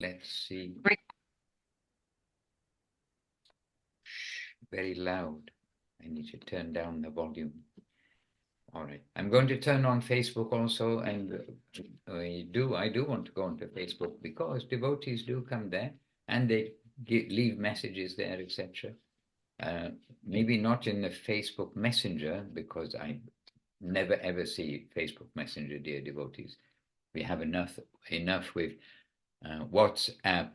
Let's see. Very loud. I need to turn down the volume. All right. I'm going to turn on Facebook also, and I do want to go onto Facebook because devotees do come there and they leave messages there, etc. Maybe not in the Facebook Messenger, because I never ever see Facebook Messenger, dear devotees. We have enough with WhatsApp,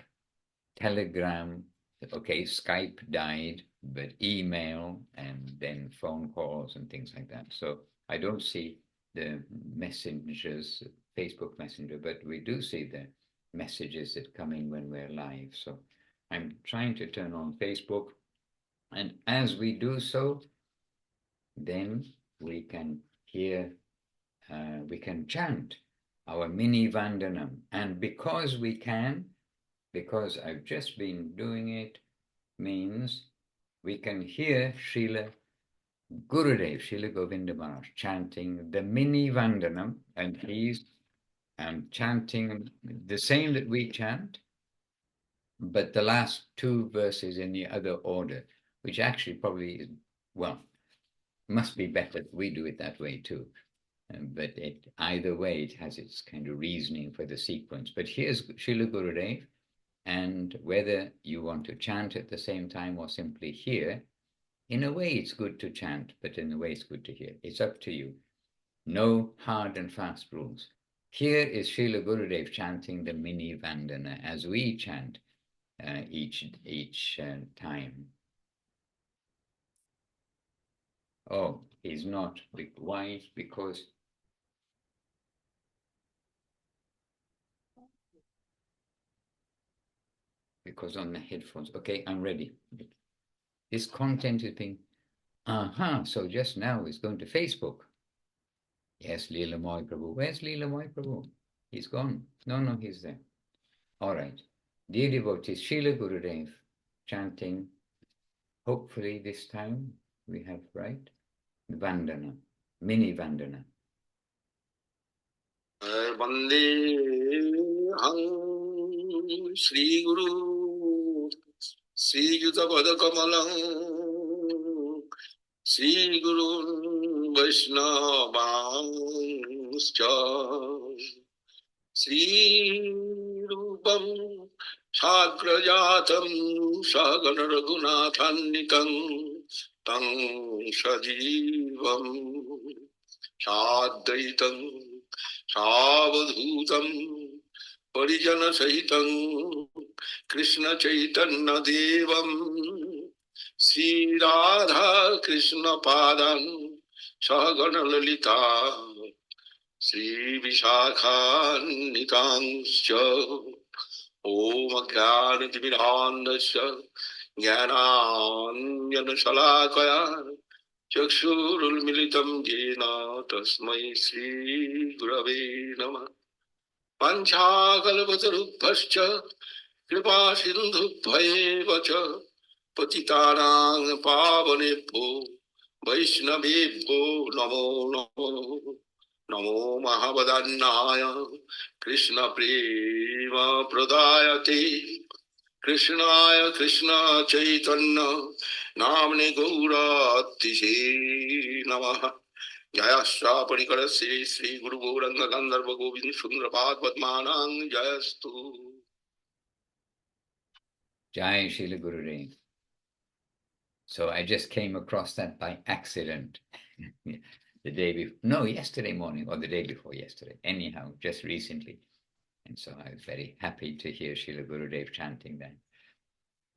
Telegram. Okay, Skype died, but email and then phone calls and things like that. So I don't see the messengers, Facebook Messenger, but we do see the messages that come in when we're live. So I'm trying to turn on Facebook, and as we do so, then we can hear, we can chant our mini Vandanam. And because we can, because I've just been doing it, means we can hear Srila Gurudev, Srila Govinda Maharaj, chanting the mini Vandanam, and he's chanting the same that we chant, but the last two verses in the other order, which actually probably is, well, must be better that we do it that way too. But either way, it has its kind of reasoning for the sequence. But here's Srila Gurudev, and whether you want to chant at the same time or simply hear, in a way it's good to chant, but in a way it's good to hear. It's up to you. No hard and fast rules. Here is Srila Gurudev chanting the mini Vandana as we chant each time. Oh, he's not. Why? Because on the headphones. Okay, I'm ready. This content is being, so just now it's going to Facebook. Yes, Leela Mahaprabhu. Where's Leela Mahaprabhu? He's gone. No, he's there. All right. Dear devotees, Srila Gurudev chanting, hopefully this time we have right, Vandana, mini Vandana. Vande Hang Sri Guru Sri Yuta Pada Kamalam Sri Guru Vaishnavanscha Sri Rupam Sagrajatam Sagana Raghunathannikam Tang Sajivam Sadaitam Savadhutam Parijana Sahitam Krishna Chaitanya Devam Sri Radha Krishna Padam Sagana Lalita Sri Vishakhan Nitanscha Om Jnana Timirandasya Jnananyana Shalakaya Chakshurul Militam Jena Tasmai Sri Gurave Namah Panchakalpatarubhascha Kripa Sindhubhayeva cha Patitanang Pavanebho Vaishnavebho Namo Namo Namo Mahavadannaya Krishna Prema Pradayate Krishnaya Krishna Chaitanya Namne Gauratishe Namaha Jaya Shra Parikara Sri Sri Guru Gauranga Gandharva Govind Sundrapad Padmanang Jayastu Jai Srila Gurudev. So I just came across that by accident the day before, no, yesterday morning or the day before yesterday, anyhow, just recently. And so I was very happy to hear Srila Gurudev chanting that.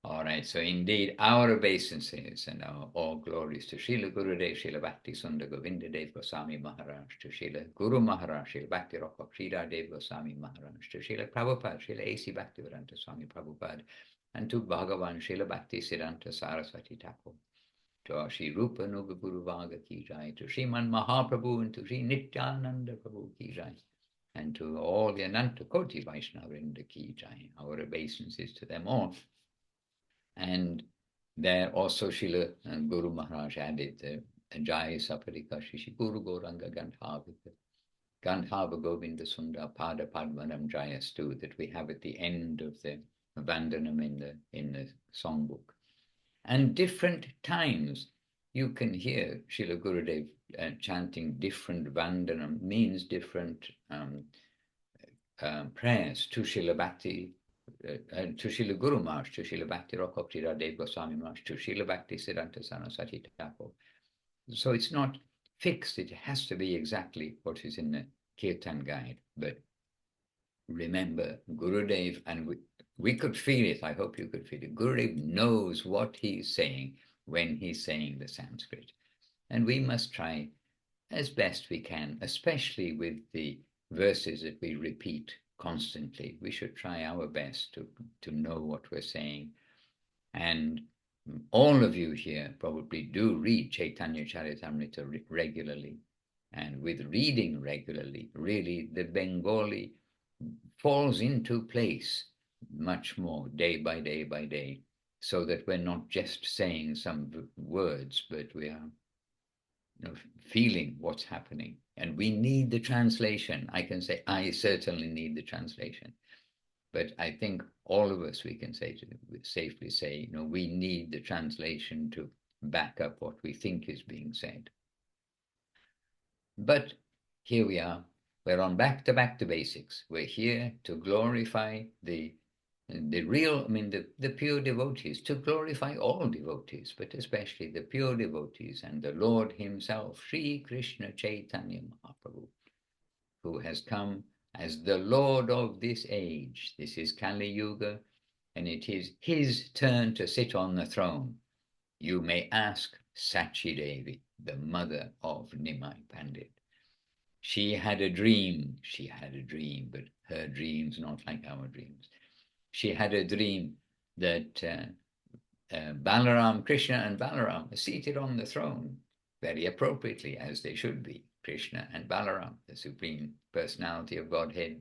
All right, so indeed our obeisances and our all glories to Srila Gurudev, Srila Bhakti Sundar Govinda Dev Goswami Maharaj, to Srila Guru Maharaj, Srila Bhakti Rakha Sridhar Dev Goswami Maharaj, to Srila Prabhupada, Srila A.C. Bhaktivedanta Swami Prabhupada, and to Bhagavan Srila Bhakti Siddhanta Saraswati Thakur, to our Sri Rupa Nuga Guru Vaga Ki Jai, to Sriman Mahaprabhu and to Sri Nityananda Prabhu Ki Jai, and to all the Ananta Koti Vaishnavrinda Ki Jai. Our obeisances to them all. And there also Srila Guru Maharaj added the Jai Saparika Shishi Guru Goranga Ganthavika Gandhava Govinda Sundar Pada Padmanam Jayastu that we have at the end of the Vandanam in the songbook. And different times you can hear Srila Gurudev chanting different Vandanam, means different prayers to Srila Bhakti, to Srila Guru Maharaj, to Srila Bhakti Rakopti Radev Goswami Maharaj, to Srila Bhakti Siddhanta Saraswati Thakur. So it's not fixed, it has to be exactly what is in the Kirtan guide. But remember, Gurudev, and we could feel it, I hope you could feel it, Gurudev knows what he's saying when he's saying the Sanskrit. And we must try as best we can, especially with the verses that we repeat constantly. We should try our best to know what we're saying. And all of you here probably do read Chaitanya Caritamrta regularly. And with reading regularly, really the Bengali falls into place much more day by day by day, so that we're not just saying some words, but we are feeling what's happening. And we need the translation. I can say, I certainly need the translation. But I think all of us, we can safely say, we need the translation to back up what we think is being said. But here we are. We're on back to basics. We're here to glorify the real, the pure devotees, to glorify all devotees, but especially the pure devotees and the Lord himself, Sri Krishna Chaitanya Mahaprabhu, who has come as the Lord of this age. This is Kaliyuga, and it is his turn to sit on the throne. You may ask Sachidevi, the mother of Nimai Pandit. She had a dream, but her dream's not like our dreams. She had a dream that Balaram, Krishna and Balaram are seated on the throne, very appropriately, as they should be. Krishna and Balaram, the Supreme Personality of Godhead.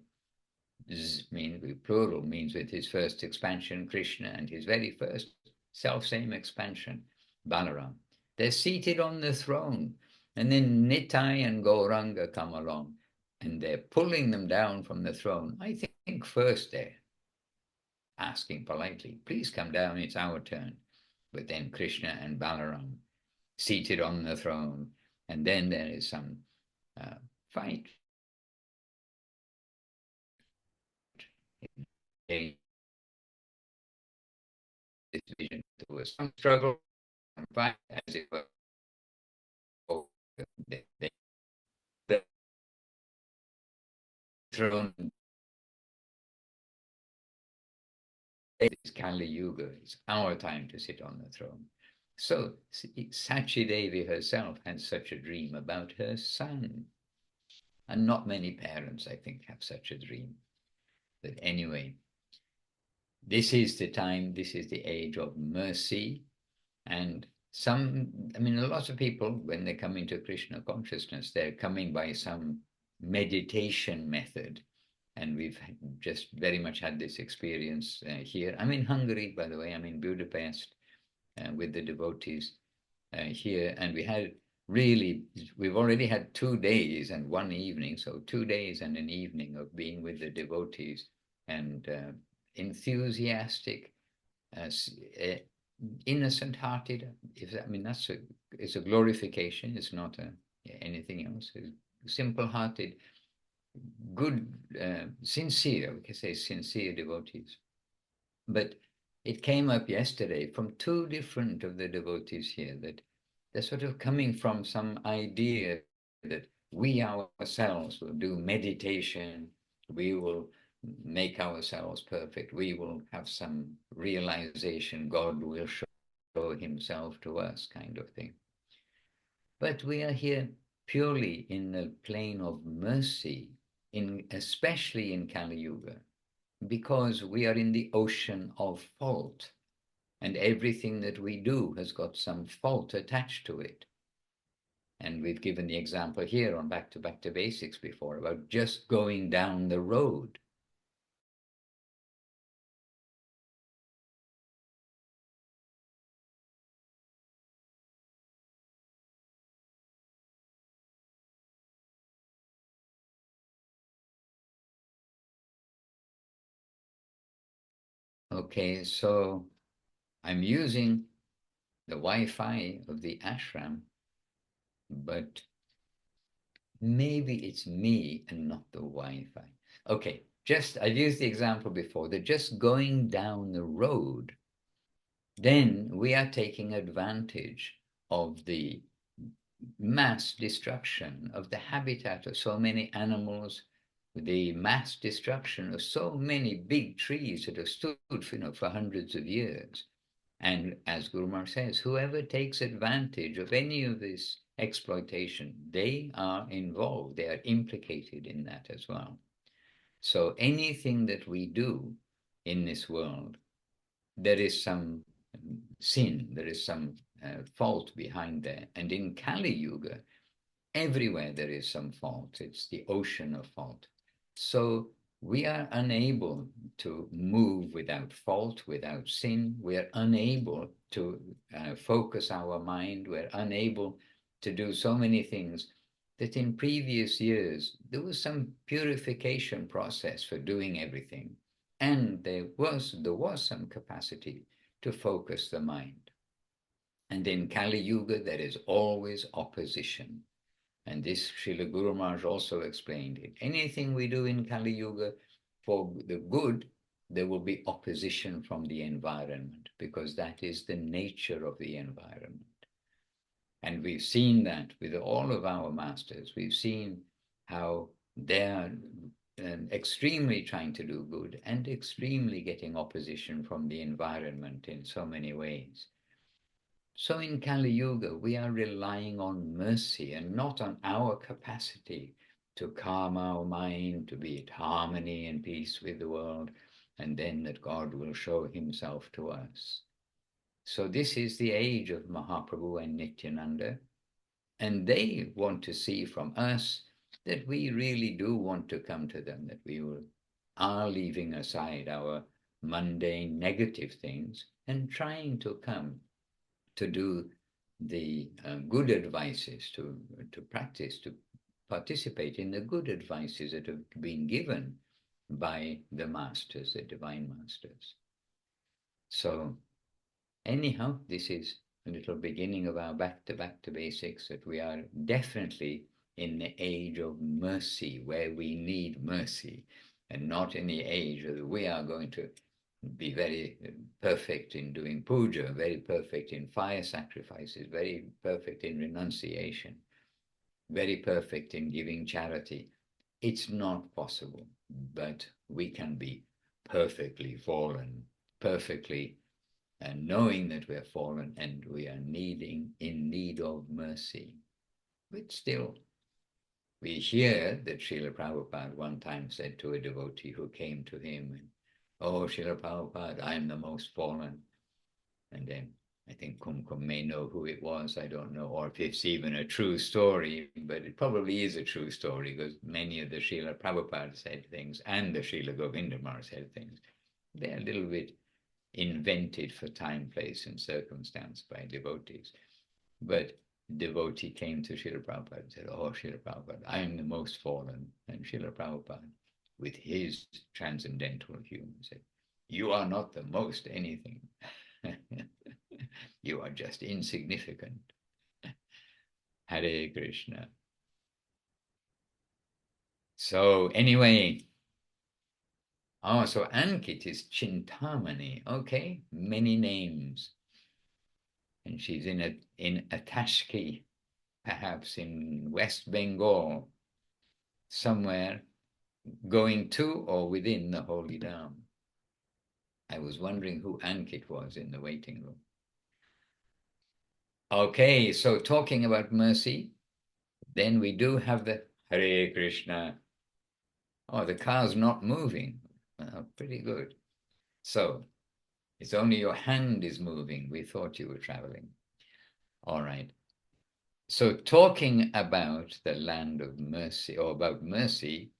Plural means with his first expansion, Krishna, and his very first self-same expansion, Balaram. They're seated on the throne, and then Nitai and Gauranga come along, and they're pulling them down from the throne. I think first they're asking politely, please come down, it's our turn. But then Krishna and Balaram seated on the throne, and then there is some fight. This vision, there was some struggle and fight, as it were. The throne is Kaliyuga, it's our time to sit on the throne. So Sachidevi herself had such a dream about her son. And not many parents, I think, have such a dream. But anyway, this is the time, this is the age of mercy. And a lot of people, when they come into Krishna consciousness, they're coming by some meditation method. And we've just very much had this experience here. I'm in Hungary, by the way. I'm in Budapest with the devotees here. And we've already had 2 days and 1 evening. So 2 days and an evening of being with the devotees and enthusiastic, innocent-hearted. It's a glorification. It's not anything else. It's simple-hearted, good, sincere, we can say sincere devotees. But it came up yesterday from 2 different of the devotees here that they're sort of coming from some idea that we ourselves will do meditation, we will make ourselves perfect, we will have some realization, God will show himself to us, kind of thing. But we are here purely in the plane of mercy, especially in Kaliyuga, because we are in the ocean of fault, and everything that we do has got some fault attached to it. And we've given the example here on back to basics before about just going down the road. Okay, so I'm using the Wi-Fi of the ashram, but maybe it's me and not the Wi-Fi. Okay, I've used the example before that just going down the road, then we are taking advantage of the mass destruction of the habitat of so many animals, the mass destruction of so many big trees that have stood for hundreds of years. And as Guru Maharaj says, whoever takes advantage of any of this exploitation, they are involved, they are implicated in that as well. So anything that we do in this world, there is some sin, there is some fault behind there. And in Kaliyuga, everywhere there is some fault. It's the ocean of fault. So we are unable to move without fault, without sin. We are unable to focus our mind. We're unable to do so many things that in previous years, there was some purification process for doing everything. And there was some capacity to focus the mind. And in Kali Yuga, there is always opposition. And this Srila Guru Maharaj also explained it. Anything we do in Kali Yuga for the good, there will be opposition from the environment, because that is the nature of the environment. And we've seen that with all of our masters. We've seen how they're extremely trying to do good and extremely getting opposition from the environment in so many ways. So in Kali Yuga, we are relying on mercy and not on our capacity to calm our mind, to be at harmony and peace with the world, and then that God will show himself to us. So this is the age of Mahaprabhu and Nityananda, and they want to see from us that we really do want to come to them, that we are leaving aside our mundane negative things and trying to come to do the good advices, to practice, to participate in the good advices that have been given by the masters, the divine masters. So anyhow, this is a little beginning of our back to basics, that we are definitely in the age of mercy, where we need mercy, and not in the age that we are going to be very perfect in doing puja, very perfect in fire sacrifices, very perfect in renunciation, very perfect in giving charity. It's not possible, but we can be perfectly fallen, perfectly and knowing that we're fallen and we are in need of mercy. But still, we hear that Srila Prabhupada one time said to a devotee who came to him, "Oh, Srila Prabhupada, I am the most fallen." And then I think Kumkum may know who it was, I don't know, or if it's even a true story, but it probably is a true story, because many of the Srila Prabhupada said things and the Srila Govinda Maharaj said things. They're a little bit invented for time, place, and circumstance by devotees. But devotee came to Srila Prabhupada and said, "Oh, Srila Prabhupada, I am the most fallen." And Srila Prabhupada, with his transcendental humor, said, "You are not the most anything." You are just insignificant. Hare Krishna. So anyway, so Ankit is Chintamani. Okay, many names. And she's in a Tashki, perhaps in West Bengal, somewhere going to or within the Holy Dham. I was wondering who Ankit was in the waiting room. Okay, so talking about mercy, then we do have the Hare Krishna. Oh, the car's not moving. Pretty good. So it's only your hand is moving. We thought you were traveling. All right. So talking about the land of mercy, or about mercy,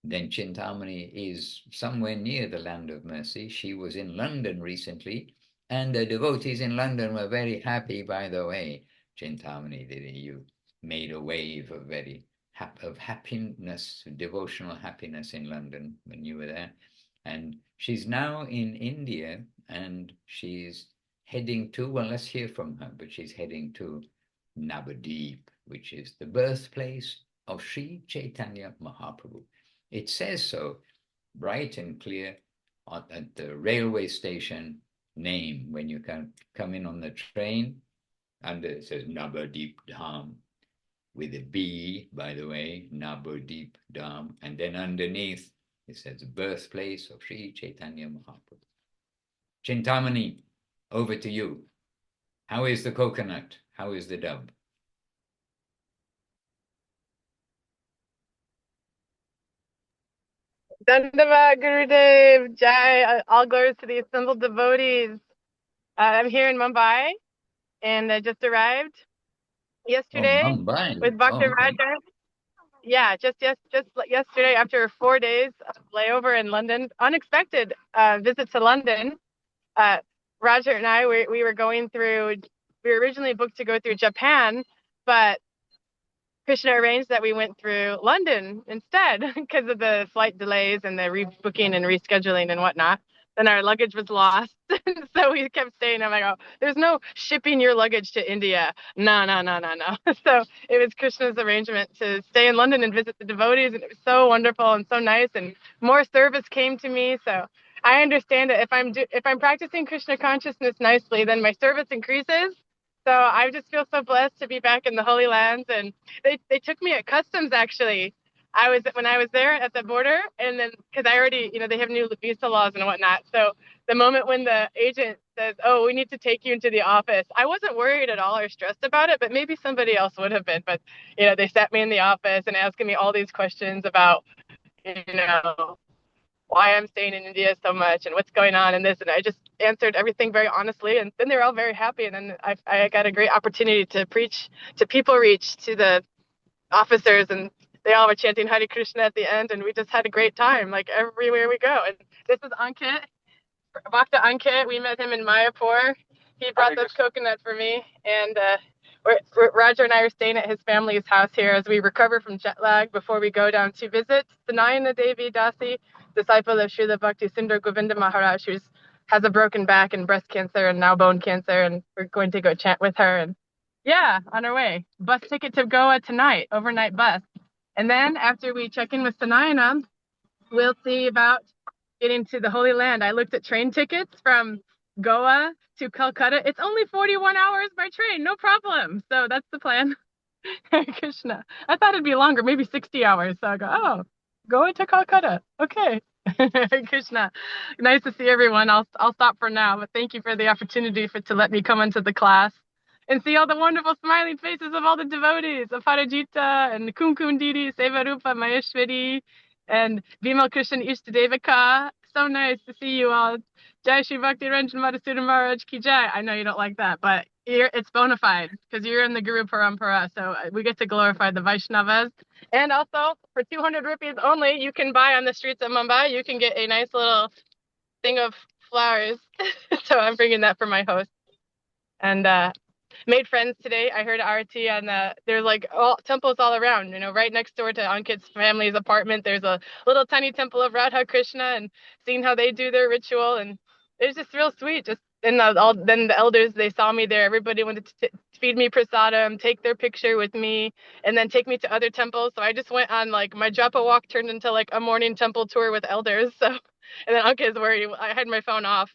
then Chintamani is somewhere near the land of mercy. She was in London recently, and the devotees in London were very happy, by the way. Chintamani, you made a wave of happiness, devotional happiness in London when you were there. And she's now in India, and she's heading to, well, let's hear from her, but she's heading to Nabadwip, which is the birthplace of Sri Chaitanya Mahaprabhu. It says so bright and clear at the railway station name when you come in on the train, and it says Nabadwip Dham with a B, by the way, Nabadwip Dham, and then underneath it says birthplace of Sri Chaitanya Mahaprabhu. Chintamani, over to you. How is the coconut? How is the dove? Dandava Gurudev, Jai, all glories to the assembled devotees. I'm here in Mumbai, and I just arrived yesterday with Bhakta Raja. Yeah, just yesterday after 4 days of layover in London, unexpected visit to London. Roger and I, we were going through. We were originally booked to go through Japan, but Krishna arranged that we went through London instead because of the flight delays and the rebooking and rescheduling and whatnot. Then our luggage was lost. So we kept staying. I'm like, oh, there's no shipping your luggage to India. No. So it was Krishna's arrangement to stay in London and visit the devotees. And it was so wonderful and so nice. And more service came to me. So I understand that if I'm practicing Krishna consciousness nicely, then my service increases. So I just feel so blessed to be back in the Holy Lands. And they took me at customs, actually. When I was there at the border, and then because I already, they have new visa laws and whatnot. So the moment when the agent says, "Oh, we need to take you into the office," I wasn't worried at all or stressed about it, but maybe somebody else would have been. But they sat me in the office and asking me all these questions about, why I'm staying in India so much and what's going on and this. And I just answered everything very honestly. And then they were all very happy. And then I got a great opportunity to preach, to people reach, to the officers. And they all were chanting Hare Krishna at the end. And we just had a great time, like everywhere we go. And this is Ankit, Bhakta Ankit. We met him in Mayapur. He brought this coconut for me. And Roger and I are staying at his family's house here as we recover from jet lag before we go down to visit Sanayana Devi Dasi, disciple of Srila Bhakti Srila Govinda Maharaj, who has a broken back and breast cancer and now bone cancer, and we're going to go chant with her. And yeah, on our way. Bus ticket to Goa tonight, overnight bus. And then after we check in with Sanayana, we'll see about getting to the Holy Land. I looked at train tickets from Goa to Calcutta. It's only 41 hours by train, no problem. So that's the plan. Hare Krishna. I thought it'd be longer, maybe 60 hours. So I go, oh, Goa to Calcutta. Okay. Hare Krishna. Nice to see everyone. I'll stop for now, but thank you for the opportunity to let me come into the class and see all the wonderful smiling faces of all the devotees of Parajita and Kumkum Didi, Sevarupa Maheshwari, and Bimal Krishna Ishtadevika. So nice to see you all. Jai Shri Bhakti Ranjan Madhusudan Maharaj Ki Jai. I know you don't like that, but it's bona fide because you're in the Guru Parampara. So we get to glorify the Vaishnavas. And also, for 200 rupees only, you can buy on the streets of Mumbai. You can get a nice little thing of flowers. So I'm bringing that for my host. And made friends today. I heard Arati on there's like temples all around, right next door to Ankit's family's apartment. There's a little tiny temple of Radha Krishna, and seeing how they do their ritual, and it's just real sweet. Just then the elders, they saw me there. Everybody wanted to feed me prasadam, take their picture with me, and then take me to other temples. So I just went on like my japa walk turned into like a morning temple tour with elders. So, and then Ankit is worried. I had my phone off.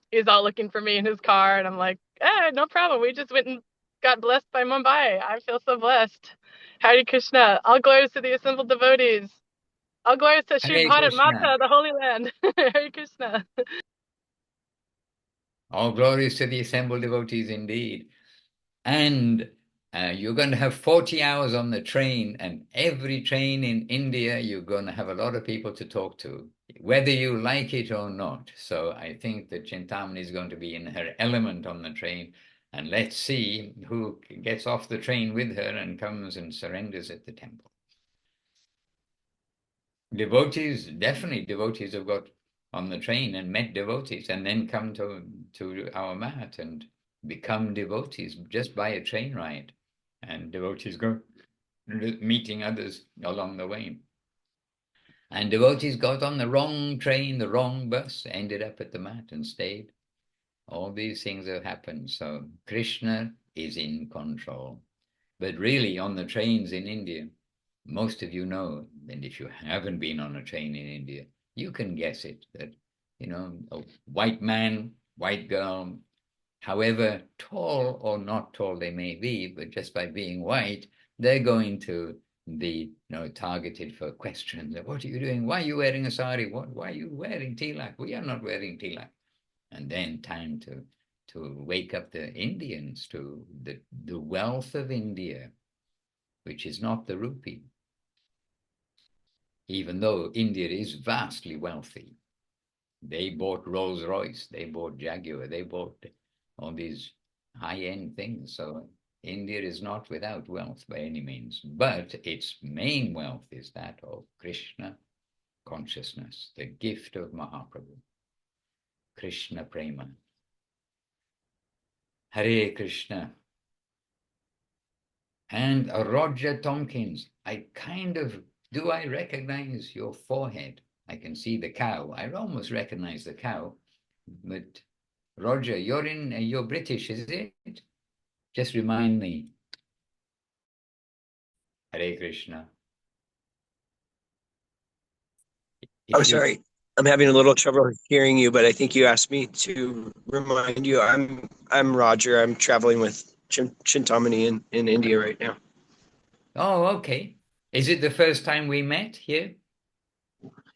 He was all looking for me in his car, and I'm like, no problem. We just went and got blessed by Mumbai. I feel so blessed. Hare Krishna. All glories to the assembled devotees. All glories to Sri Bharat Mata, the Holy Land. Hare Krishna. All glories to the assembled devotees indeed. And you're going to have 40 hours on the train, and every train in India, you're going to have a lot of people to talk to, whether you like it or not. So I think that Chintamani is going to be in her element on the train. And let's see who gets off the train with her and comes and surrenders at the temple. Definitely devotees have got on the train and met devotees and then come to our mat and become devotees just by a train ride. And devotees go meeting others along the way. And devotees got on the wrong train, the wrong bus, ended up at the mat and stayed. All these things have happened. So Krishna is in control. But really, on the trains in India, most of you know, and if you haven't been on a train in India, you can guess it, that, a white man, white girl, however tall or not tall they may be, but just by being white, they're going to be, targeted for questions. What are you doing? Why are you wearing a sari? Why are you wearing tilak? We are not wearing tilak. And then time to wake up the Indians to the wealth of India, which is not the rupee. Even though India is vastly wealthy. They bought Rolls Royce, they bought Jaguar, they bought all these high-end things. So India is not without wealth by any means, but its main wealth is that of Krishna consciousness, the gift of Mahaprabhu, Krishna Prema. Hare Krishna. And Roger Tompkins, do I recognize your forehead? I can see the cow. I almost recognize the cow, but Roger, you're British, is it? Just remind me. Hare Krishna. Oh, sorry. I'm having a little trouble hearing you, but I think you asked me to remind you. I'm Roger. I'm traveling with Chintamani in India right now. Oh, okay. Is it the first time we met here?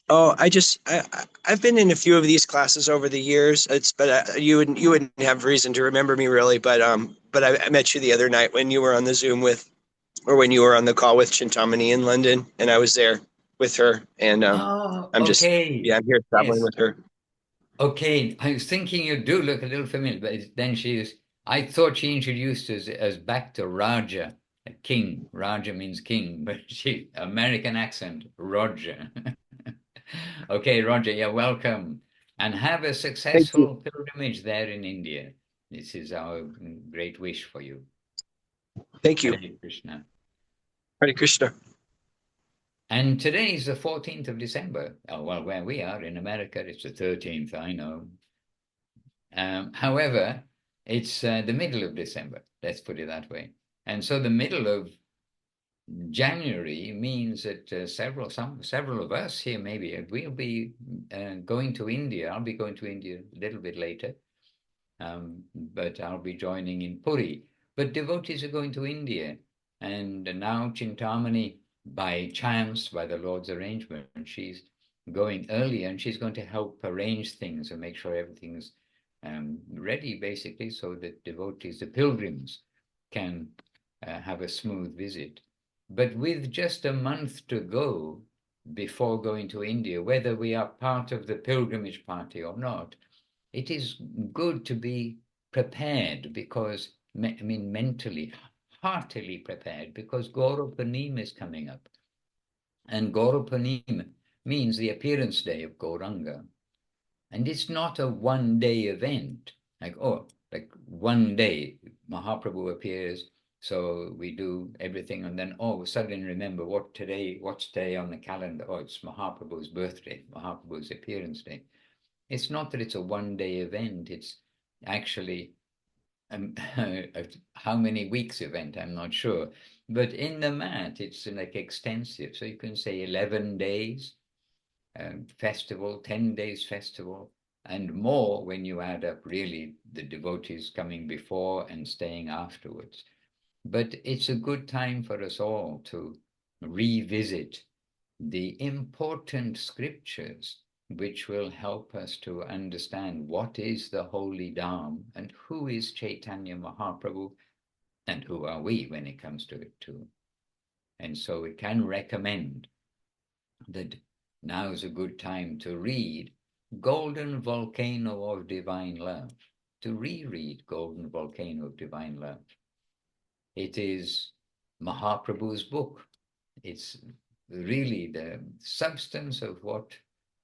Oh, I've been in a few of these classes over the years. You wouldn't have reason to remember me really, but I met you the other night when you were on the Zoom when you were on the call with Chintamani in London, and I was there with her, and Oh, I'm okay. I'm here traveling Yes. with her. Okay. I was thinking you do look a little familiar, but then I thought she introduced us as back to Raja, a king. Raja means king, but American accent, Roger. Okay, Roger, you're welcome. And have a Thank you. successful pilgrimage there in India. This is our great wish for you. Thank you. Hare Krishna. Hare Krishna. And today is the 14th of December. Oh, well, where we are in America, it's the 13th, I know. However, it's the middle of December, let's put it that way. And so the middle of January means that several of us here maybe we'll be going to India. I'll be going to India a little bit later, but I'll be joining in Puri. But devotees are going to India, and now Chintamani, by chance, by the Lord's arrangement, she's going early, and she's going to help arrange things and make sure everything's ready, basically, so that devotees, the pilgrims, can have a smooth visit. But with just a month to go before going to India, whether we are part of the pilgrimage party or not, it is good to be prepared because, mentally, heartily prepared, because Gaura Purnima is coming up. And Gaura Purnima means the appearance day of Gauranga. And it's not a one-day event, like one day Mahaprabhu appears, so we do everything, and then suddenly remember what's today on the calendar? Oh, it's Mahaprabhu's birthday, Mahaprabhu's appearance day. It's not that it's a one-day event, it's actually how many weeks event, I'm not sure. But in the mat, it's like extensive. So you can say 11 days festival, 10 days festival, and more when you add up really the devotees coming before and staying afterwards. But it's a good time for us all to revisit the important scriptures which will help us to understand what is the holy Dham and who is Chaitanya Mahaprabhu and who are we when it comes to it too. And so we can recommend that now is a good time to read Golden Volcano of Divine Love, to reread Golden Volcano of Divine Love. It is Mahaprabhu's book. It's really the substance of what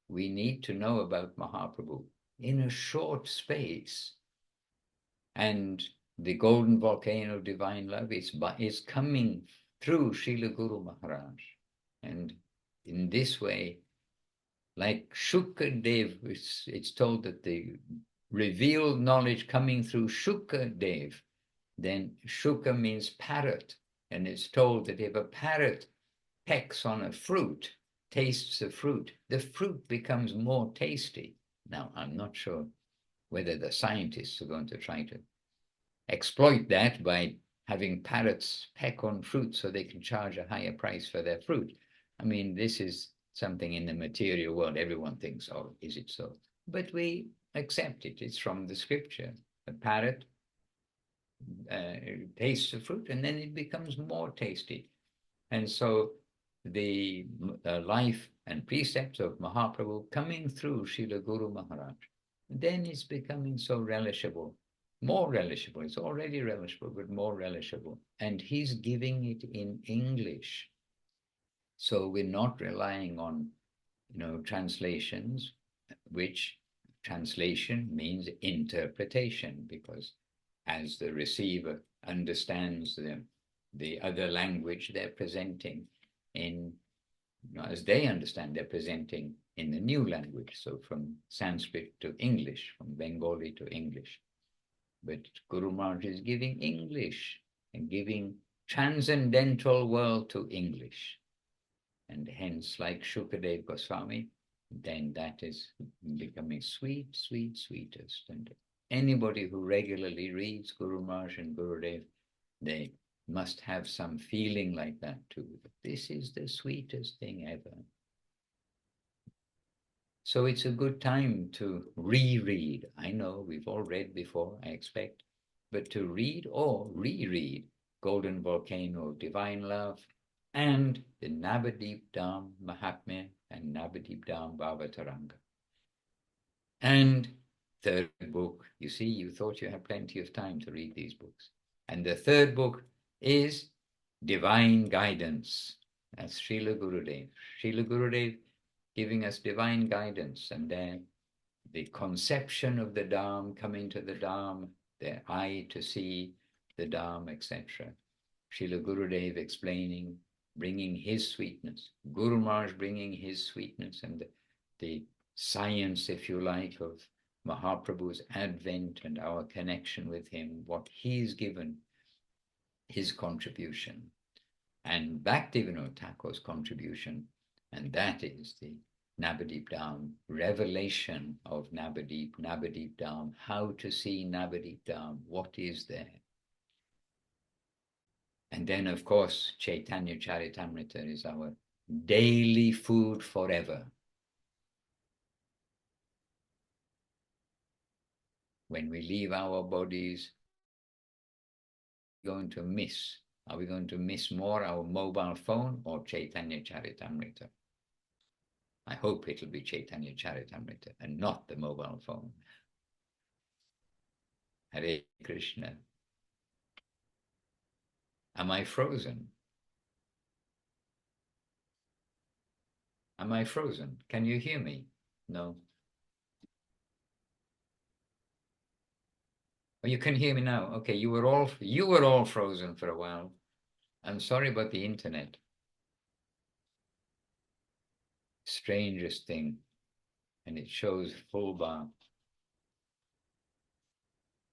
we need to know about Mahaprabhu in a short space. And the Golden Volcano of Divine Love is coming through Srila Guru Maharaj. And in this way, like Shukadev, it's told that the revealed knowledge coming through Shukadev, then Shuka means parrot, and it's told that if a parrot pecks on a fruit, tastes the fruit becomes more tasty. Now, I'm not sure whether the scientists are going to try to exploit that by having parrots peck on fruit so they can charge a higher price for their fruit. I mean, this is something in the material world. Everyone thinks, oh, is it so? But we accept it. It's from the scripture. A parrot tastes the fruit and then it becomes more tasty. And so the life and precepts of Mahaprabhu coming through Srila Guru Maharaj, then it's becoming so relishable, more relishable. It's already relishable, but more relishable. And he's giving it in English. So we're not relying on, translations, which translation means interpretation, because as the receiver understands the other language they're presenting in, as they understand, they're presenting in the new language. So from Sanskrit to English, from Bengali to English. But Guru Maharaj is giving English and giving transcendental world to English. And hence, like Shukadev Goswami, then that is becoming sweet, sweet, sweetest. And anybody who regularly reads Guru Maharaj and Gurudev, they must have some feeling like that too. This is the sweetest thing ever. So it's a good time to reread. I know we've all read before, I expect, but to read or reread Golden Volcano, Divine Love, and the Nabadwip Dham Mahatmya and Nabadwip Dham Bhavataranga. And third book, you see, you thought you had plenty of time to read these books. And the third book is Divine Guidance. That's Srila Gurudev. Srila Gurudev giving us divine guidance, and then the conception of the Dham, coming to the Dham, their eye to see the Dham, etc. Srila Gurudev explaining, bringing his sweetness, Guru Maharaj bringing his sweetness, and the science, if you like, of Mahaprabhu's advent and our connection with him, what he's given, his contribution, and Bhaktivinoda Thakur's contribution, and that is the Nabadwip Dham, revelation of Nabadwip Dham, how to see Nabadwip Dham, what is there. And then, of course, Chaitanya Caritamrta is our daily food forever. When we leave our bodies, going to miss? Are we going to miss more our mobile phone or Chaitanya Caritamrta? I hope it'll be Chaitanya Caritamrta and not the mobile phone. Hare Krishna. Am I frozen? Am I frozen? Can you hear me? No. Oh, you can hear me now. Okay, you were all frozen for a while. I'm sorry about the internet. Strangest thing. And it shows full bar.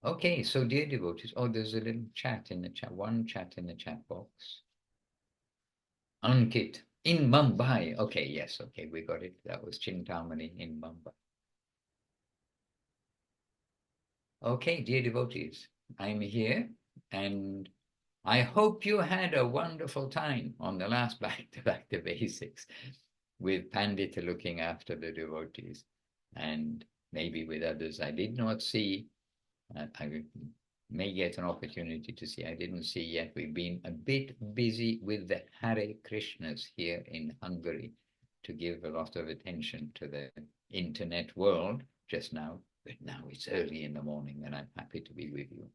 Okay, so dear devotees, there's a little chat in the chat, one chat in the chat box. Ankit, in Mumbai. Okay, yes, okay, we got it. That was Chintamani in Mumbai. Okay, dear devotees, I'm here, and I hope you had a wonderful time on the last Back to Basics with Pandita looking after the devotees, and maybe with others I did not see. I may get an opportunity to see. I didn't see yet. We've been a bit busy with the Hare Krishnas here in Hungary to give a lot of attention to the internet world just now. But now it's early in the morning and I'm happy to be with you.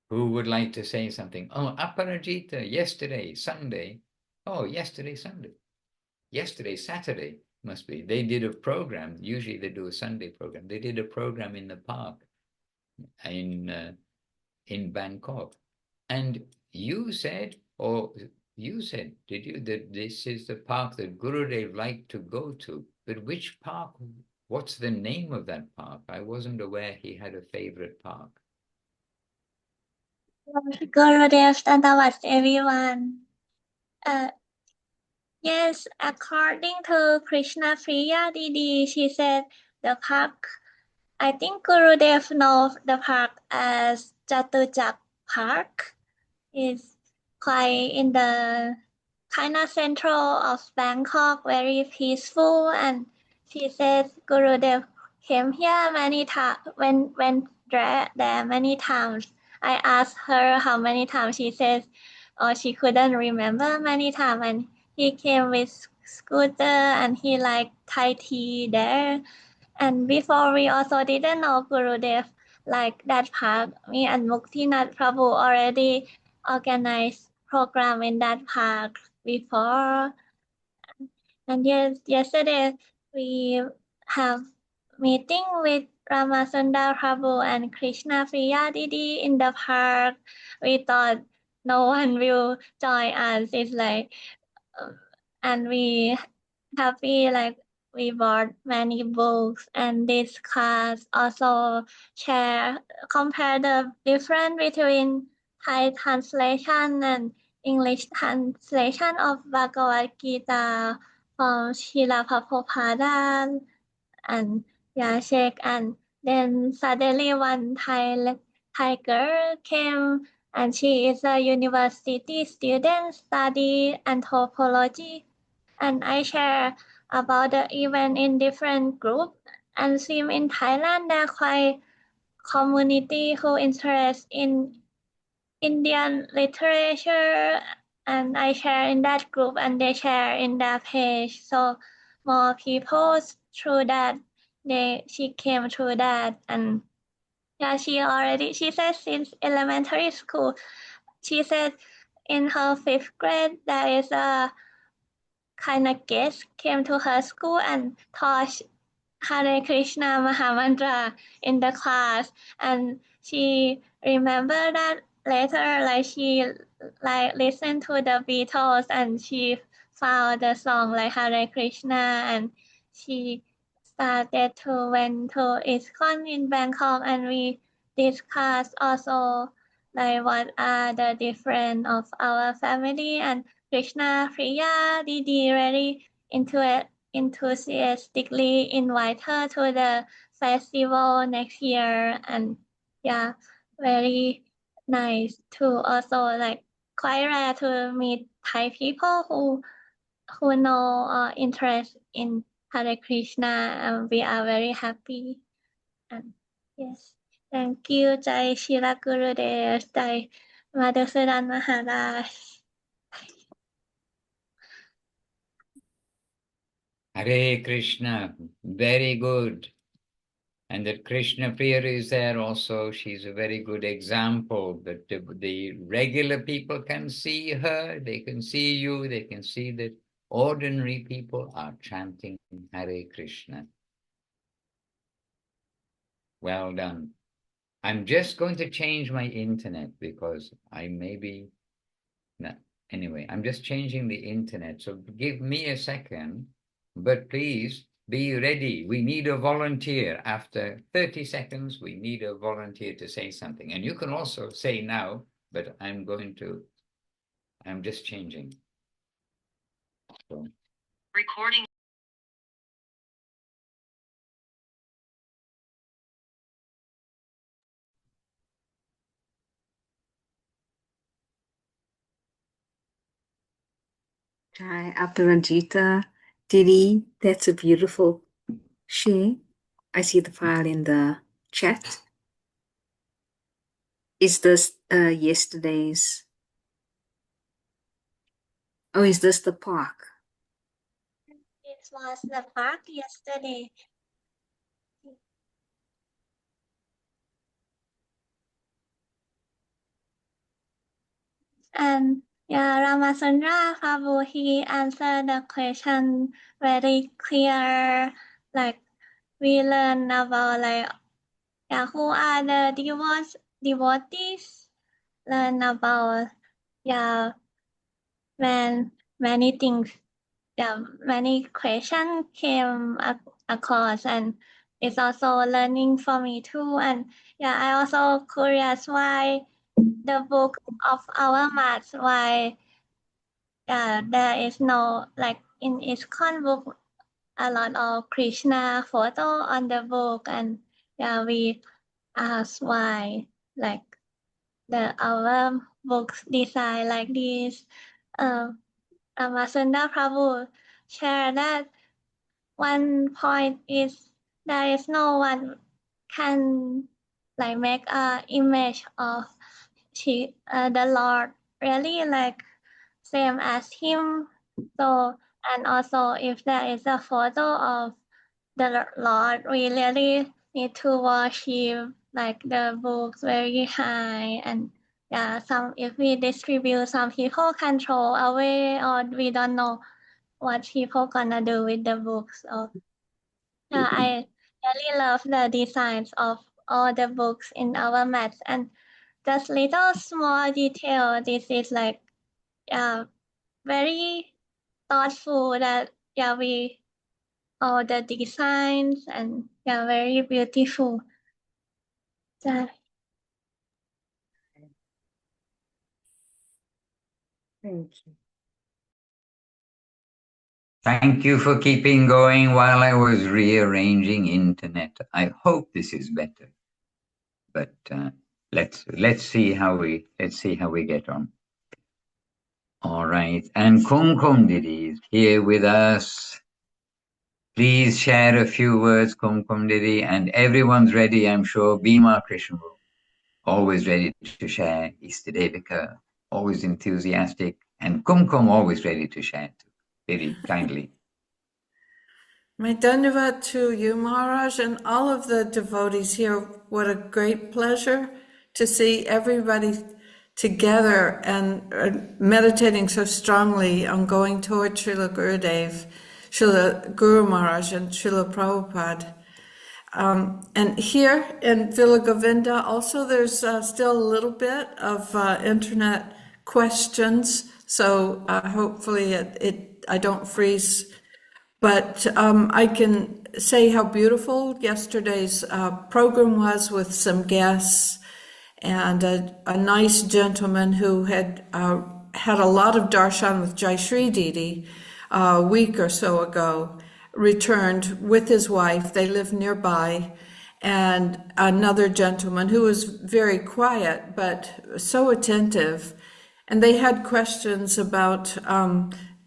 Who would like to say something? Oh, Aparajita, yesterday, Sunday. Oh, yesterday, Sunday. Yesterday, Saturday. Must be. They did a program. Usually they do a Sunday program. They did a program in the park in Bangkok. And you said, or you said, did you, that this is the park that Gurudev liked to go to? But which park? What's the name of that park? I wasn't aware he had a favorite park. Gurudev Dandavats everyone. Yes, according to Krishna Priya DD, she said the park, I think Gurudev knows the park as Jatujak Park. Is quite in the kind of central of Bangkok, very peaceful. And she says Gurudev came here many times, went there many times. I asked her how many times. She says, oh, she couldn't remember many times. And he came with scooter and he like Thai tea there. And before we also didn't know Gurudev like that park. Me and Muktinath Prabhu already organized program in that park before. And yesterday we have meeting with Ramasundar Prabhu and Krishna Priya Didi in the park. We thought no one will join us. It's like, and we happy like we bought many books and this class also compare the difference between Thai translation and English translation of Bhagavad Gita from Srila Prabhupada and Yashek, and then suddenly one Thai girl came and she is a university student study anthropology, and I share about the event in different group. And seem in Thailand there are quite community who interest in Indian literature, and I share in that group and they share in that page. So more people through that she came through that. And yeah, she said since elementary school, she said in her 5th grade there is a kind of guest came to her school and taught Hare Krishna Mahamantra in the class, and she remembered that later, like she like listened to the Beatles and she found the song like Hare Krishna, and she started to went to ISKCON in Bangkok, and we discussed also like what are the difference of our family, and Krishna Priya Didi really into it enthusiastically invite her to the festival next year. And yeah, very nice to also like quite rare to meet Thai people who know interest in Hare Krishna, and we are very happy. And yes, thank you Jai Srila Gurudev, Jai Madhusudan Maharaj. Hare Krishna, very good. And that Krishna Priya is there also. She's a very good example that the regular people can see her, they can see you, they can see that ordinary people are chanting Hare Krishna. Well done. I'm just going to change my internet because I maybe, no, anyway, I'm just changing the internet. So give me a second, but please be ready. We need a volunteer. After 30 seconds, we need a volunteer to say something. And you can also say now, but I'm just changing. So. Recording. Jai, after Ranjita, Didi, that's a beautiful share. I see the file in the chat. Is this yesterday's? Oh, is this the park? It was the park yesterday. And yeah, Ramasundra Prabhu, he answered the question very clear. Like we learn about like who are the devotees, learn about when many things, many questions came across, and it's also learning for me too. And I also curious why the book of our maths, why there is no, like in ISKCON book, a lot of Krishna photo on the book, and we ask why, like our books design like this. Madhusudan Prabhu share that one point is there is no one can like make a image of the Lord really like same as him. So, and also if there is a photo of the Lord, we really need to worship like the books very high. And some, if we distribute, some people control away, or we don't know what people gonna do with the books. So I really love the designs of all the books in our maths, and just little small detail. This is like very thoughtful that we all the designs, and very beautiful. Thank you. Thank you for keeping going while I was rearranging internet. I hope this is better, but let's see how we get on. All right, and Kumkum Didi is here with us. Please share a few words, Kumkum Didi, and everyone's ready, I'm sure. Bhima Krishna, always ready to share. Istadevika, always enthusiastic, and Kumkum always ready to share too. Very kindly. My Dhanyavad to you, Maharaj, and all of the devotees here. What a great pleasure to see everybody together and meditating so strongly on going toward Srila Gurudev, Srila Guru Maharaj, and Srila Prabhupada. And here in Villa Govinda, also there's still a little bit of internet questions, so hopefully I don't freeze. But I can say how beautiful yesterday's program was, with some guests and a nice gentleman who had had a lot of darshan with Jai Shri Didi a week or so ago, returned with his wife. They live nearby. And another gentleman who was very quiet but so attentive. And they had questions about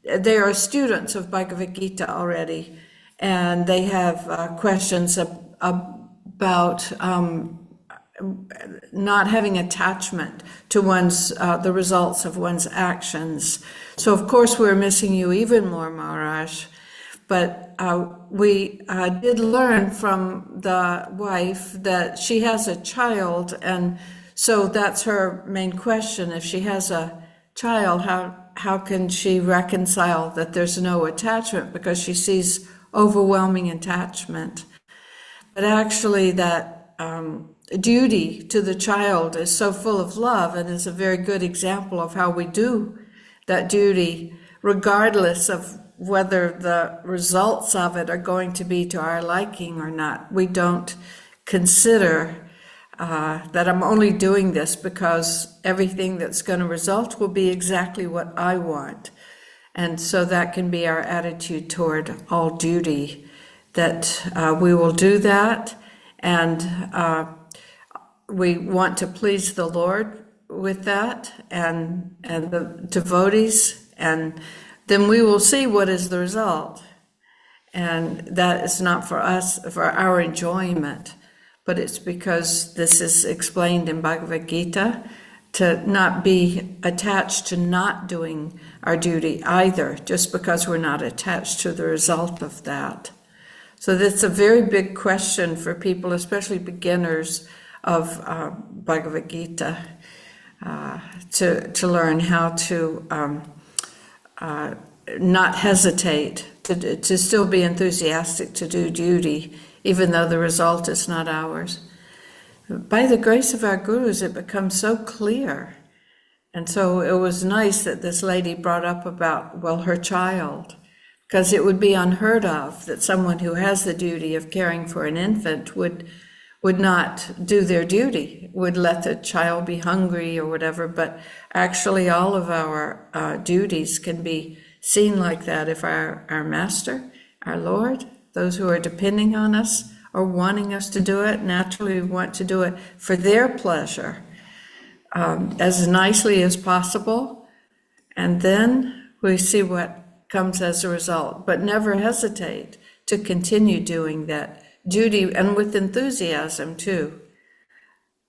they are students of Bhagavad Gita already, and they have questions about not having attachment to the results of one's actions. So of course we're missing you even more, Maharaj. But we did learn from the wife that she has a child, and so that's her main question. If she has a child, how can she reconcile that there's no attachment, because she sees overwhelming attachment? But actually that duty to the child is so full of love, and is a very good example of how we do that duty, regardless of whether the results of it are going to be to our liking or not. We don't consider that I'm only doing this because everything that's going to result will be exactly what I want. And so that can be our attitude toward all duty, that we will do that, and we want to please the Lord with that, and the devotees, and then we will see what is the result. And that is not for us, for our enjoyment, but it's because this is explained in Bhagavad Gita, to not be attached to not doing our duty either, just because we're not attached to the result of that. So that's a very big question for people, especially beginners of Bhagavad Gita, to learn how to not hesitate, to still be enthusiastic to do duty, even though the result is not ours. By the grace of our gurus, it becomes so clear And so it was nice that this lady brought up about, well, her child, because it would be unheard of that someone who has the duty of caring for an infant would not do their duty, would let the child be hungry or whatever. But actually all of our duties can be seen like that if our Master, our Lord, those who are depending on us or wanting us to do it, naturally want to do it for their pleasure, as nicely as possible, and then we see what comes as a result. But never hesitate to continue doing that duty, and with enthusiasm too.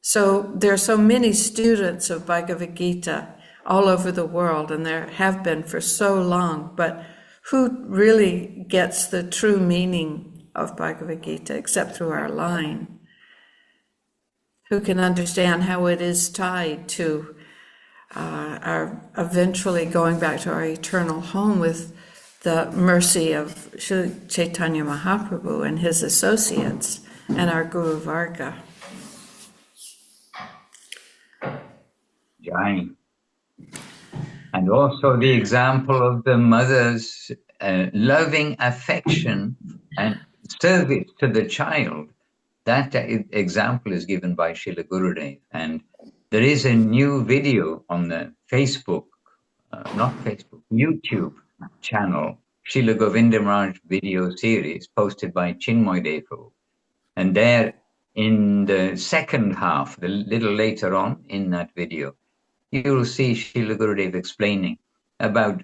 So there are so many students of Bhagavad Gita all over the world, and there have been for so long, but who really gets the true meaning of Bhagavad Gita except through our line? Who can understand how it is tied to our eventually going back to our eternal home with the mercy of Chaitanya Mahaprabhu and his associates and our Guru Varga. Jai. And also the example of the mother's loving affection and service to the child. That example is given by Srila Gurudev. And there is a new video on the YouTube channel, Srila Govinda Maharaj video series posted by Chintamani DD. And there in the second half, a little later on in that video, you will see Srila Gurudev explaining about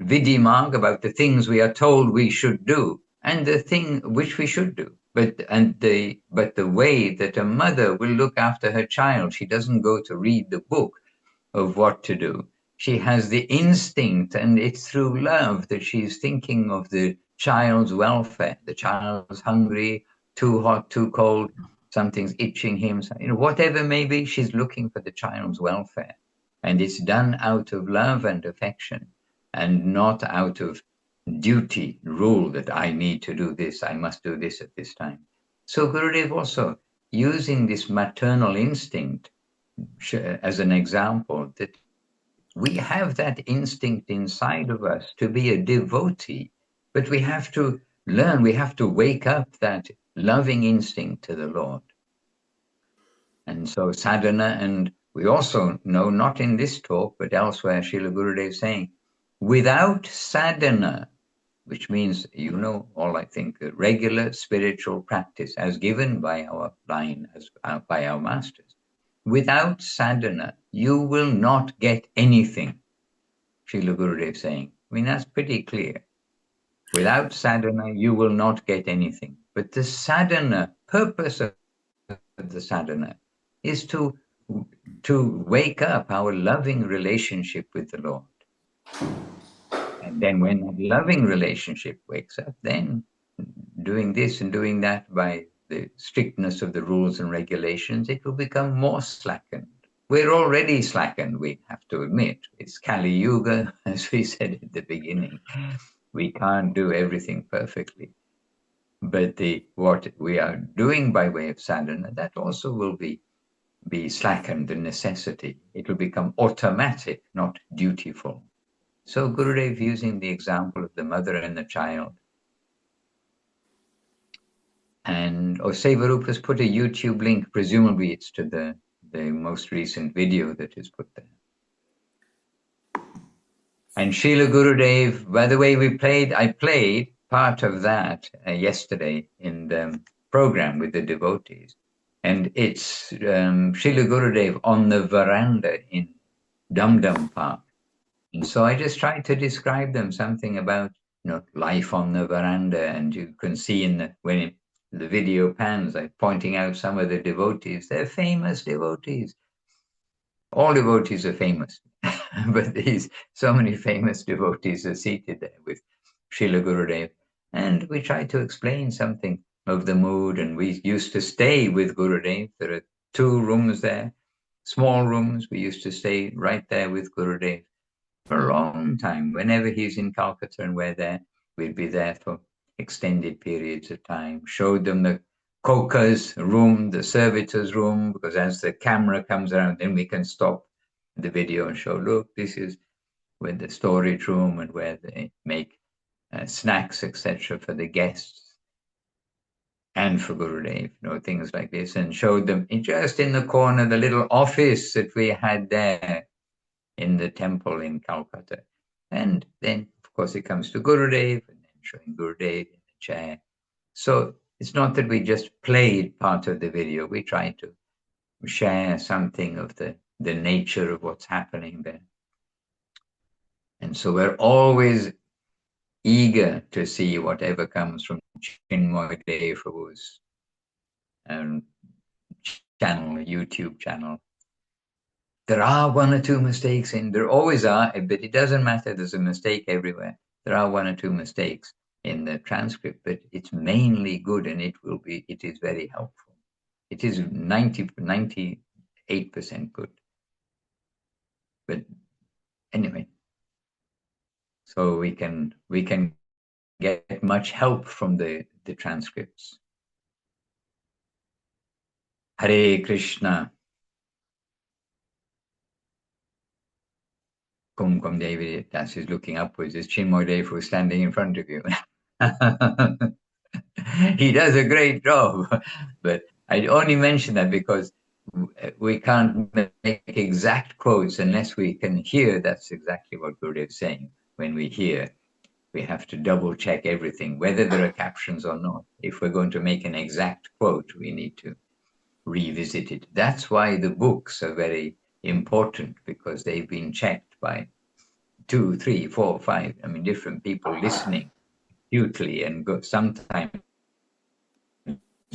Vidimag, about the things we are told we should do and the thing which we should do. But the way that a mother will look after her child, she doesn't go to read the book of what to do. She has the instinct, and it's through love that she's thinking of the child's welfare. The child's hungry, too hot, too cold, something's itching him, whatever may be, she's looking for the child's welfare. And it's done out of love and affection, and not out of duty, rule that I need to do this, I must do this at this time. So Gurudev also using this maternal instinct as an example, that we have that instinct inside of us to be a devotee, but we have to learn, we have to wake up that loving instinct to the Lord. And so sadhana, and we also know, not in this talk, but elsewhere, Srila Gurudev saying, without sadhana, which means, all I think, a regular spiritual practice as given by our line, by our masters. Without sadhana, you will not get anything, Srila Gurudev saying. That's pretty clear. Without sadhana, you will not get anything. But the sadhana, purpose of the sadhana is to wake up our loving relationship with the Lord. And then when that loving relationship wakes up, then doing this and doing that by the strictness of the rules and regulations, it will become more slackened. We're already slackened, we have to admit. It's Kaliyuga, as we said at the beginning. We can't do everything perfectly. But what we are doing by way of sadhana, that also will be slackened, the necessity. It will become automatic, not dutiful. So Gurudev using the example of the mother and the child. And Sevarup has put a YouTube link, presumably it's to the most recent video that is put there. And Srila Gurudev, by the way, I played part of that yesterday in the program with the devotees. And it's Srila Gurudev on the veranda in Dum Dum Park. And so I just tried to describe them something about life on the veranda, and you can see when the video pans, I'm pointing out some of the devotees. They're famous devotees. All devotees are famous, but so many famous devotees are seated there with Srila Gurudev. And we tried to explain something of the mood, and we used to stay with Gurudev. There are 2 rooms there, small rooms. We used to stay right there with Gurudev for a long time. Whenever he's in Calcutta and we're there, we'd be there for extended periods of time. Showed them the Koka's room, the servitor's room, because as the camera comes around, then we can stop the video and show, look, this is where the storage room and where they make snacks, etc., for the guests and for Gurudev, things like this, and showed them just in the corner the little office that we had there in the temple in Calcutta. And then, of course, it comes to Gurudev, and then showing Gurudev in the chair. So it's not that we just played part of the video, we tried to share something of the nature of what's happening there. And so we're always eager to see whatever comes from Chintamani DD Prabhu's channel, YouTube channel. There are one or two mistakes there always are, but it doesn't matter, there's a mistake everywhere. There are one or two mistakes in the transcript, but it's mainly good, and it is very helpful. It is 98% good. But anyway, so we can get much help from the transcripts. Hare Krishna. Kum David, Das is looking upwards. Is Chinmoy Dev who's standing in front of you? He does a great job, but I only mention that because we can't make exact quotes unless we can hear that's exactly what Gurudev is saying. When we hear, we have to double check everything, whether there are captions or not. If we're going to make an exact quote, we need to revisit it. That's why the books are very important, because they've been checked by 2, 3, 4, 5, different people listening acutely, and sometimes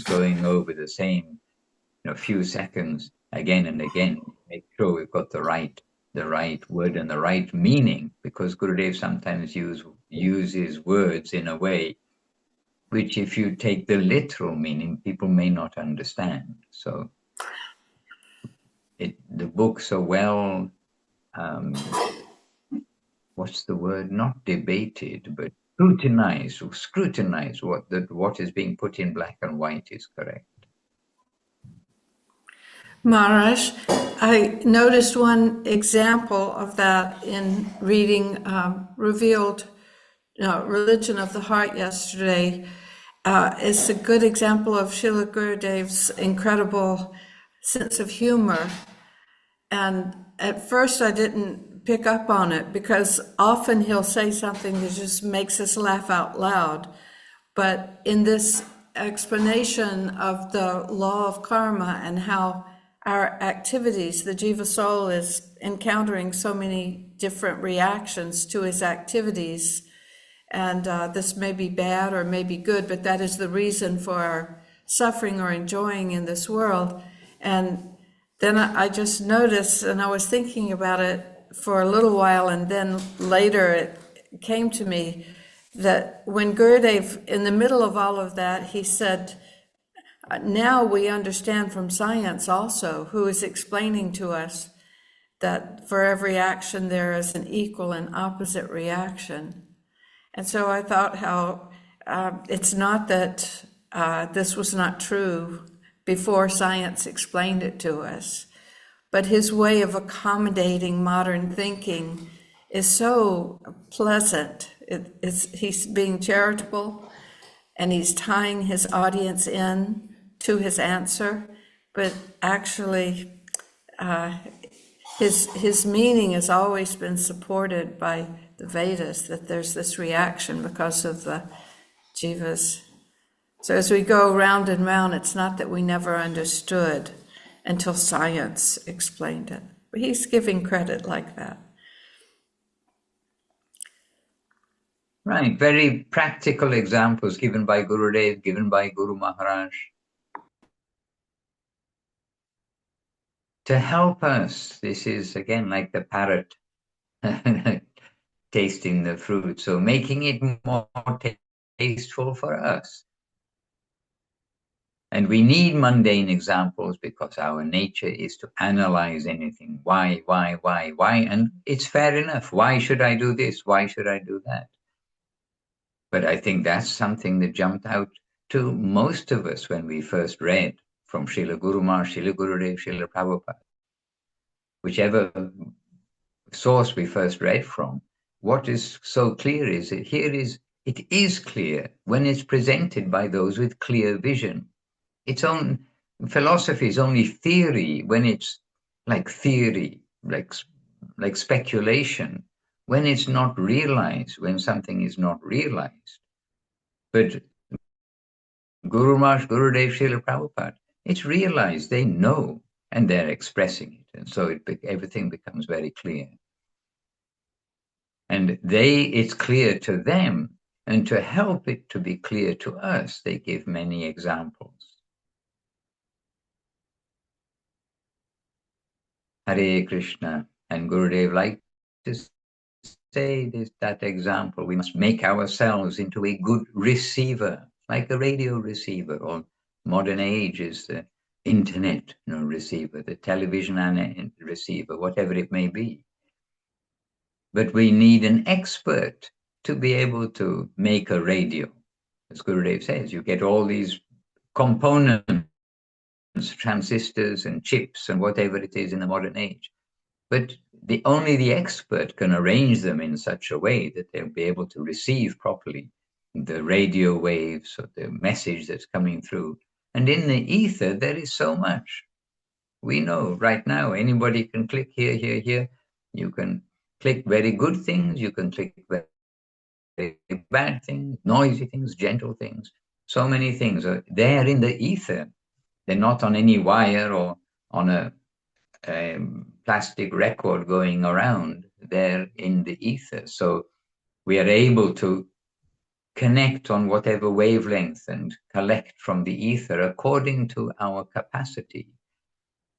going over the same few seconds again and again, make sure we've got the right word and the right meaning, because Gurudev sometimes uses words in a way which, if you take the literal meaning, people may not understand. So the books are well, what's the word? Not debated, but scrutinize what is being put in black and white is correct. Maharaj, I noticed one example of that in reading Revealed Religion of the Heart yesterday. It's a good example of Srila Gurudev's incredible sense of humor. And at first I didn't pick up on it, because often he'll say something that just makes us laugh out loud. But in this explanation of the law of karma and how our activities, the Jiva soul is encountering so many different reactions to his activities, and this may be bad or may be good, but that is the reason for our suffering or enjoying in this world. And then I just noticed, and I was thinking about it for a little while, and then later it came to me that when Gurudev, in the middle of all of that, he said, now we understand from science also, who is explaining to us that for every action there is an equal and opposite reaction. And so I thought how it's not that this was not true before science explained it to us, but his way of accommodating modern thinking is so pleasant. He's being charitable, and he's tying his audience in to his answer, but actually his meaning has always been supported by the Vedas, that there's this reaction because of the jivas. So as we go round and round, it's not that we never understood until science explained it. But he's giving credit like that. Right, very practical examples given by Gurudev, given by Guru Maharaj, to help us. This is again like the parrot tasting the fruit, so making it more tasteful for us. And we need mundane examples because our nature is to analyze anything. Why? And it's fair enough. Why should I do this? Why should I do that? But I think that's something that jumped out to most of us when we first read from Srila Guru Maharaj, Srila Gurudev, Srila Prabhupada. whichever source we first read from, what is so clear is that it is clear when it's presented by those with clear vision. Its own philosophy is only theory when it's like theory, like speculation, when it's not realized, when something is not realized. But Guru Maharaj, Gurudev, Srila Prabhupada, it's realized, they know, and they're expressing it. And so everything becomes very clear. And it's clear to them, and to help it to be clear to us, they give many examples. Hare Krishna. And Gurudev liked to say that example. We must make ourselves into a good receiver, like a radio receiver, or modern age is the internet receiver, the television and receiver, whatever it may be. But we need an expert to be able to make a radio. As Gurudev says, you get all these components, transistors and chips and whatever it is in the modern age. But only the expert can arrange them in such a way that they'll be able to receive properly the radio waves or the message that's coming through. And in the ether, there is so much. We know right now, anybody can click here, here, here. You can click very good things. You can click very bad things, noisy things, gentle things. So many things are there in the ether. They're not on any wire or on a plastic record going around. They're in the ether. So we are able to connect on whatever wavelength and collect from the ether according to our capacity.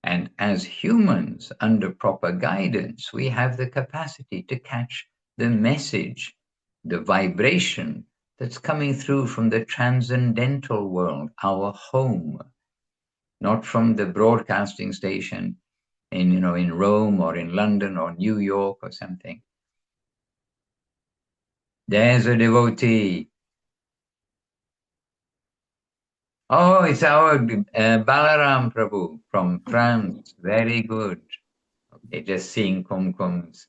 And as humans, under proper guidance, we have the capacity to catch the message, the vibration that's coming through from the transcendental world, our home, not from the broadcasting station in Rome or in London or New York or something. There's a devotee. Oh, it's our Balaram Prabhu from France. Very good. Okay, just seeing Kumkum's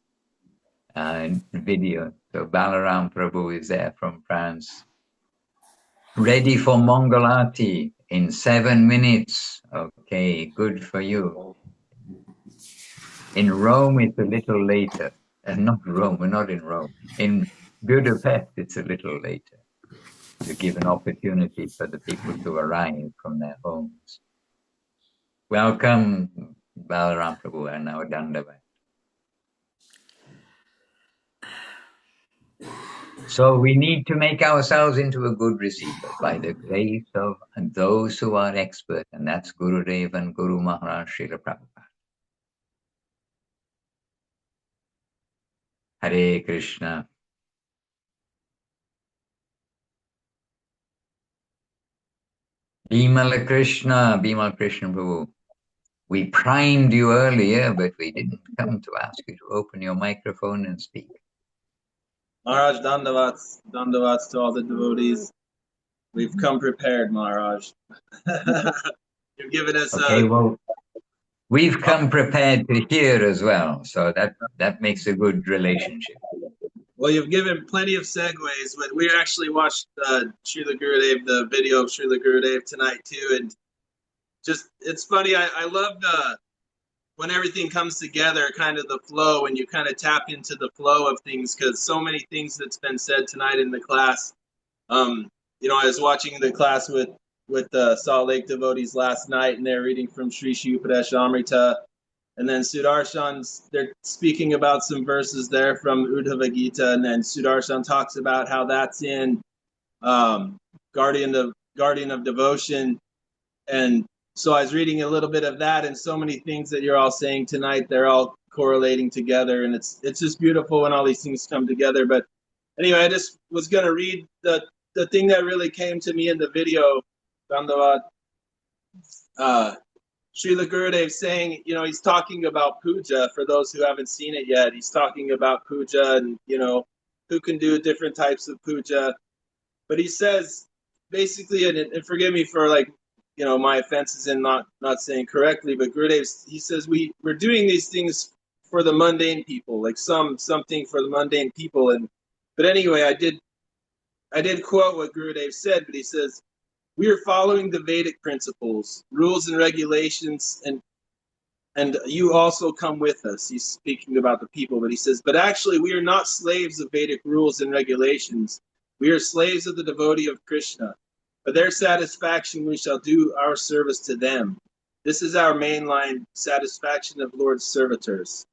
video. So Balaram Prabhu is there from France. Ready for Mangalati in 7 minutes. Okay, good for you. In Rome, it's a little later. Not Rome, we're not in Rome. In Budapest, it's a little later, to give an opportunity for the people to arrive from their homes. Welcome, Balaram Prabhu, and our Dandavat. So we need to make ourselves into a good receiver by the grace of those who are expert, and that's Gurudev and Guru Maharaj Srila Prabhupada. Hare Krishna. Bimala Krishna Prabhu. We primed you earlier, but we didn't come to ask you to open your microphone and speak. Maharaj, dandavats to all the devotees. We've come prepared, Maharaj. You've given us okay, well, we've come prepared to hear as well, so that makes a good relationship. Well, you've given plenty of segues, but we actually watched Srila Gurudev, the video of Srila Gurudev tonight too, and just it's funny. I love when everything comes together, kind of the flow, and you kind of tap into the flow of things, because so many things that's been said tonight in the class. I was watching the class with the Salt Lake devotees last night, and they're reading from Sri Upadesh Amrita. And then Sudarshan's, they're speaking about some verses there from Uddhava Gita, and then Sudarshan talks about how that's in Guardian of Devotion. And so I was reading a little bit of that, and so many things that you're all saying tonight, they're all correlating together, and it's just beautiful when all these things come together. But anyway, I just was going to read the thing that really came to me in the video, Dandavat. Srila Gurudev saying, he's talking about puja. For those who haven't seen it yet, he's talking about puja and, who can do different types of puja. But he says, basically, and forgive me for my offenses in not saying correctly, but Gurudev, he says we're doing these things for the mundane people, like something for the mundane people. But anyway, I did quote what Gurudev said, but he says, we are following the Vedic principles, rules and regulations, and you also come with us. He's speaking about the people, but he says, but actually we are not slaves of Vedic rules and regulations. We are slaves of the devotee of Krishna. For their satisfaction, we shall do our service to them. This is our mainline satisfaction of Lord's servitors.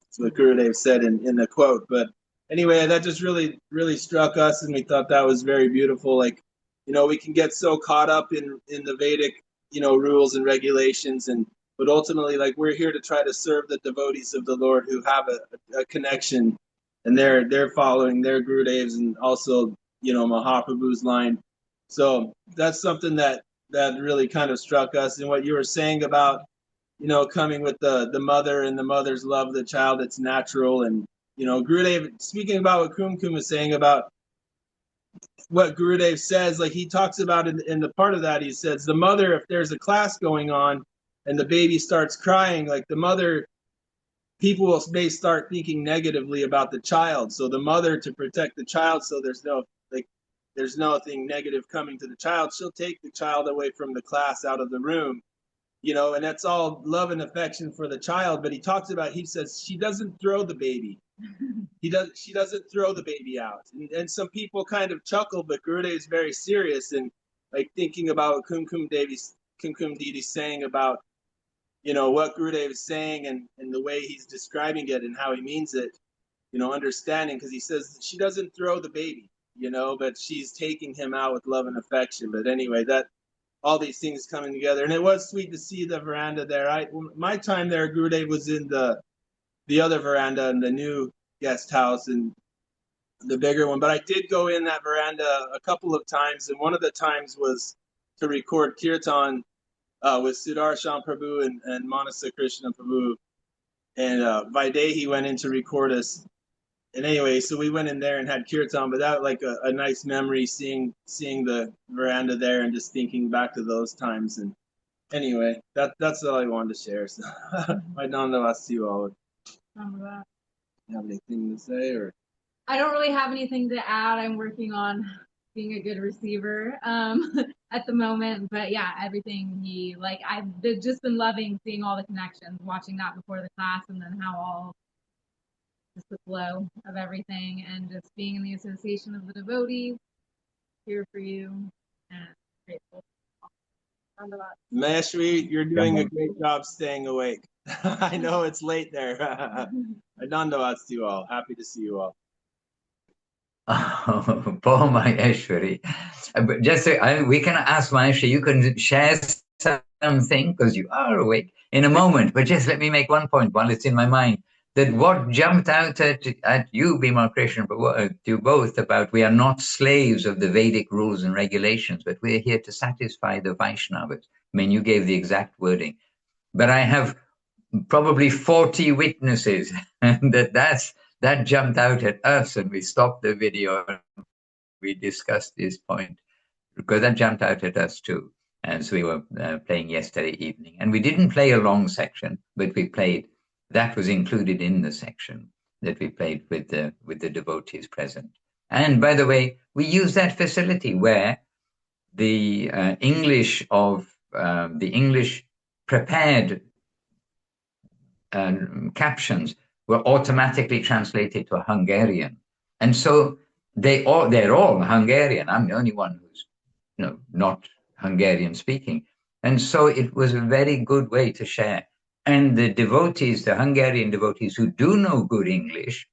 That's what Gurudev said in the quote. But anyway, that just really, really struck us, and we thought that was very beautiful. Like, we can get so caught up in the Vedic, rules and regulations, but ultimately, like, we're here to try to serve the devotees of the Lord who have a connection, and they're following their Gurudevs and also, Mahaprabhu's line. So that's something that really kind of struck us. And what you were saying about, coming with the mother and the mother's love of the child, it's natural. And, Gurudev, speaking about what Kumkum was saying about what Gurudev says, like he talks about in the part of that, he says, the mother, if there's a class going on and the baby starts crying, like the mother, people may start thinking negatively about the child. So the mother, to protect the child, so there's nothing negative coming to the child, she'll take the child away from the class, out of the room, and that's all love and affection for the child. But he says she doesn't throw the baby. She doesn't throw the baby out. And some people kind of chuckle, but Gurudev is very serious, and like thinking about what Kumkum Didi saying about, what Gurudev is saying and the way he's describing it and how he means it, understanding, because he says she doesn't throw the baby. But she's taking him out with love and affection. But anyway, that all these things coming together, and it was sweet to see the veranda there. My time there, Gurudev was in the other veranda in the new guest house and the bigger one. But I did go in that veranda a couple of times, and one of the times was to record kirtan with Sudarshan Prabhu and Manasa Krishna Prabhu, and Vaidehi went in to record us. And anyway, so we went in there and had kirtan, but that like a nice memory, seeing the veranda there and just thinking back to those times. And anyway, that's all I wanted to share. So I don't know if you all have anything to say, or I don't really have anything to add. I'm working on being a good receiver at the moment, but yeah, everything I've just been loving seeing all the connections, watching that before the class, and then how all just the flow of everything, and just being in the association of the devotees here for you, and grateful. Maheshwari, you're doing a great job staying awake. I know it's late there. Adandavats to you all. Happy to see you all. Oh, poor Maheshwari. But just we can ask Maheshwari, you can share something because you are awake in a moment. But just let me make one point while it's in my mind. That what jumped out at you, Bhima Krishna, you both, about we are not slaves of the Vedic rules and regulations, but we're here to satisfy the Vaishnavas. I mean, you gave the exact wording. But I have probably 40 witnesses, and that jumped out at us, and we stopped the video and we discussed this point, because that jumped out at us too, as we were playing yesterday evening. And we didn't play a long section, but we played. That was included in the section that we played with the devotees present. And by the way, we use that facility where the English prepared captions were automatically translated to Hungarian, and so they're all Hungarian. I'm the only one who's not Hungarian speaking, and so it was a very good way to share. And the devotees, the Hungarian devotees who do know good English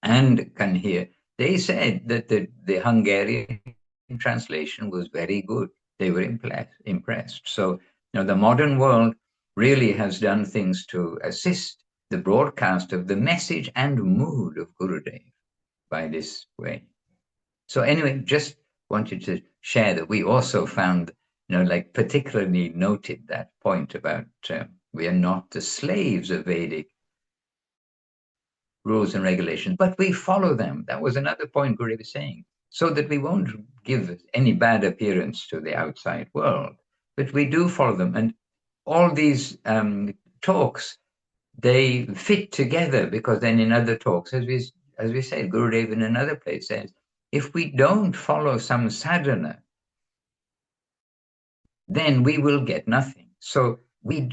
and can hear, they said that the Hungarian translation was very good. They were impressed. So, the modern world really has done things to assist the broadcast of the message and mood of Gurudev by this way. So anyway, just wanted to share that we also found, particularly noted that point about we are not the slaves of Vedic rules and regulations, but we follow them. That was another point Gurudev was saying, so that we won't give any bad appearance to the outside world. but we do follow them. And all these talks, they fit together, because then in other talks, as we said, Gurudev in another place says, if we don't follow some sadhana, then we will get nothing. So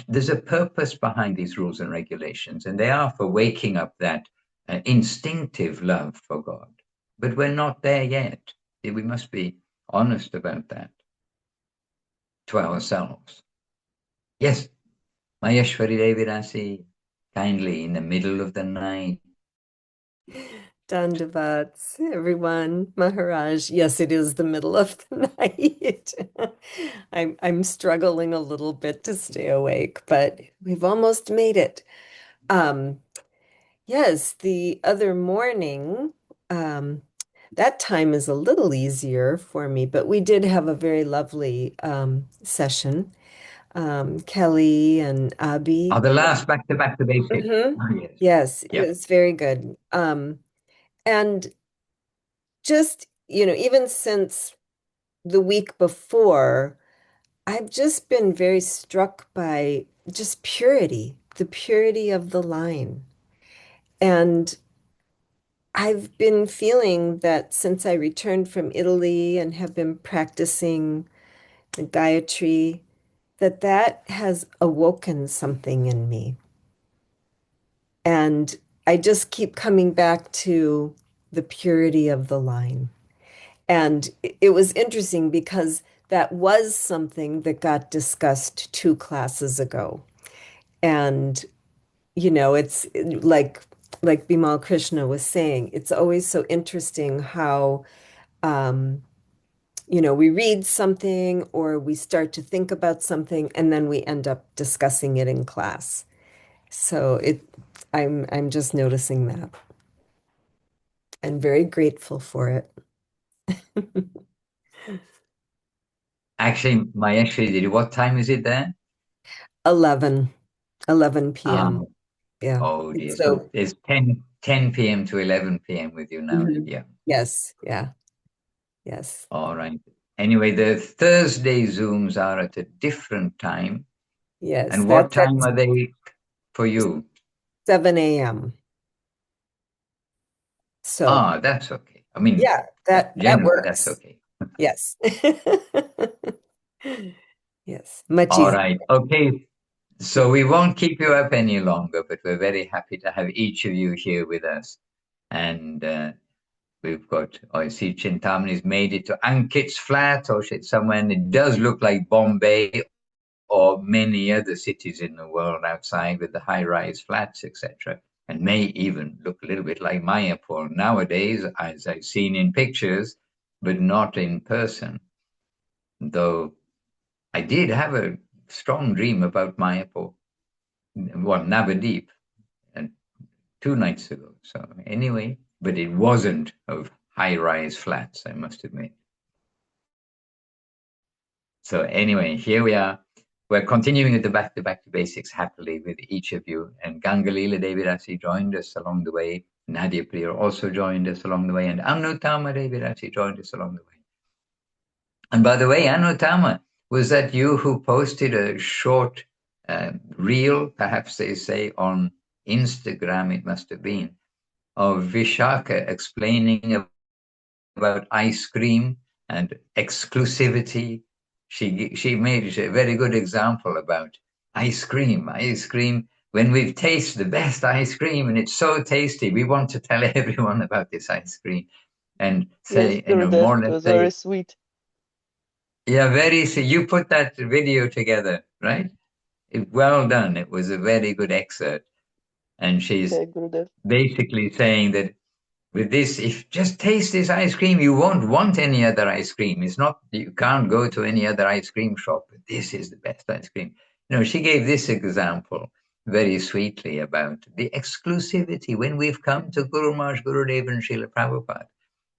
there's a purpose behind these rules and regulations, and they are for waking up that instinctive love for God. But we're not there yet. We must be honest about that to ourselves. Yes, Maheshwari Devi Rasi, kindly in the middle of the night. Dandavats, everyone. Maharaj, yes, it is the middle of the night. I'm struggling a little bit to stay awake, but we've almost made it. Yes, the other morning, that time is a little easier for me, but we did have a very lovely session. Kelly and Abby. Oh, the last back to basics. Mm-hmm. Oh, yes. Yes, Yep. it was very good. And just, even since the week before, I've just been very struck by just purity, the purity of the line. And I've been feeling that since I returned from Italy and have been practicing the Gayatri, that has awoken something in me. And I just keep coming back to the purity of the line. And it was interesting because that was something that got discussed 2 classes ago. And, it's like Bimal Krishna was saying, it's always so interesting how, we read something or we start to think about something and then we end up discussing it in class. So I'm just noticing that. I'm very grateful for it. Actually, Maheshwari, what time is it there? 11 p.m. Yeah. Oh dear. So So it's 10 p.m. to 11 p.m. with you now. Mhm. Yeah. Yes. Yeah. Yes. All right. Anyway, the Thursday Zooms are at a different time. Yes. And what That's time at are they for you? 7 a.m. So That's okay. I mean, yeah, that generally works. that's okay. Yes. Yes. Much All easier. right. Okay. So we won't keep you up any longer, but we're very happy to have each of you here with us. And we've got, I see Chintamani's made it to Ankit's flat, or somewhere, and it does look like Bombay or many other cities in the world outside with the high-rise flats, etc., and may even look a little bit like Mayapur nowadays, as I've seen in pictures, but not in person. Though I did have a strong dream about Mayapur, Nabadwip, and 2 nights ago. So anyway, but it wasn't of high-rise flats, I must admit. So anyway, here we are. We're continuing with the back to basics happily with each of you. And Gangalila Devi Rasi joined us along the way. Nadia Priya also joined us along the way. And Anutama Devi Rasi joined us along the way. And by the way, Anutama, was that you who posted a short reel, perhaps they say on Instagram, it must have been, of Vishaka explaining about ice cream and exclusivity? She made a very good example about ice cream. When we've tasted the best ice cream and it's so tasty, we want to tell everyone about this ice cream and say, yes, more or Gurudev, it less was say, very sweet. yeah, so you put that video together, right? Well done. It was a very good excerpt. And she's Okay, Gurudev. basically saying that with this, if just taste this ice cream, you won't want any other ice cream. It's not, you can't go to any other ice cream shop, but this is the best ice cream. She gave this example very sweetly about the exclusivity. When we've come to Guru Maharaj, Gurudev and Srila Prabhupada,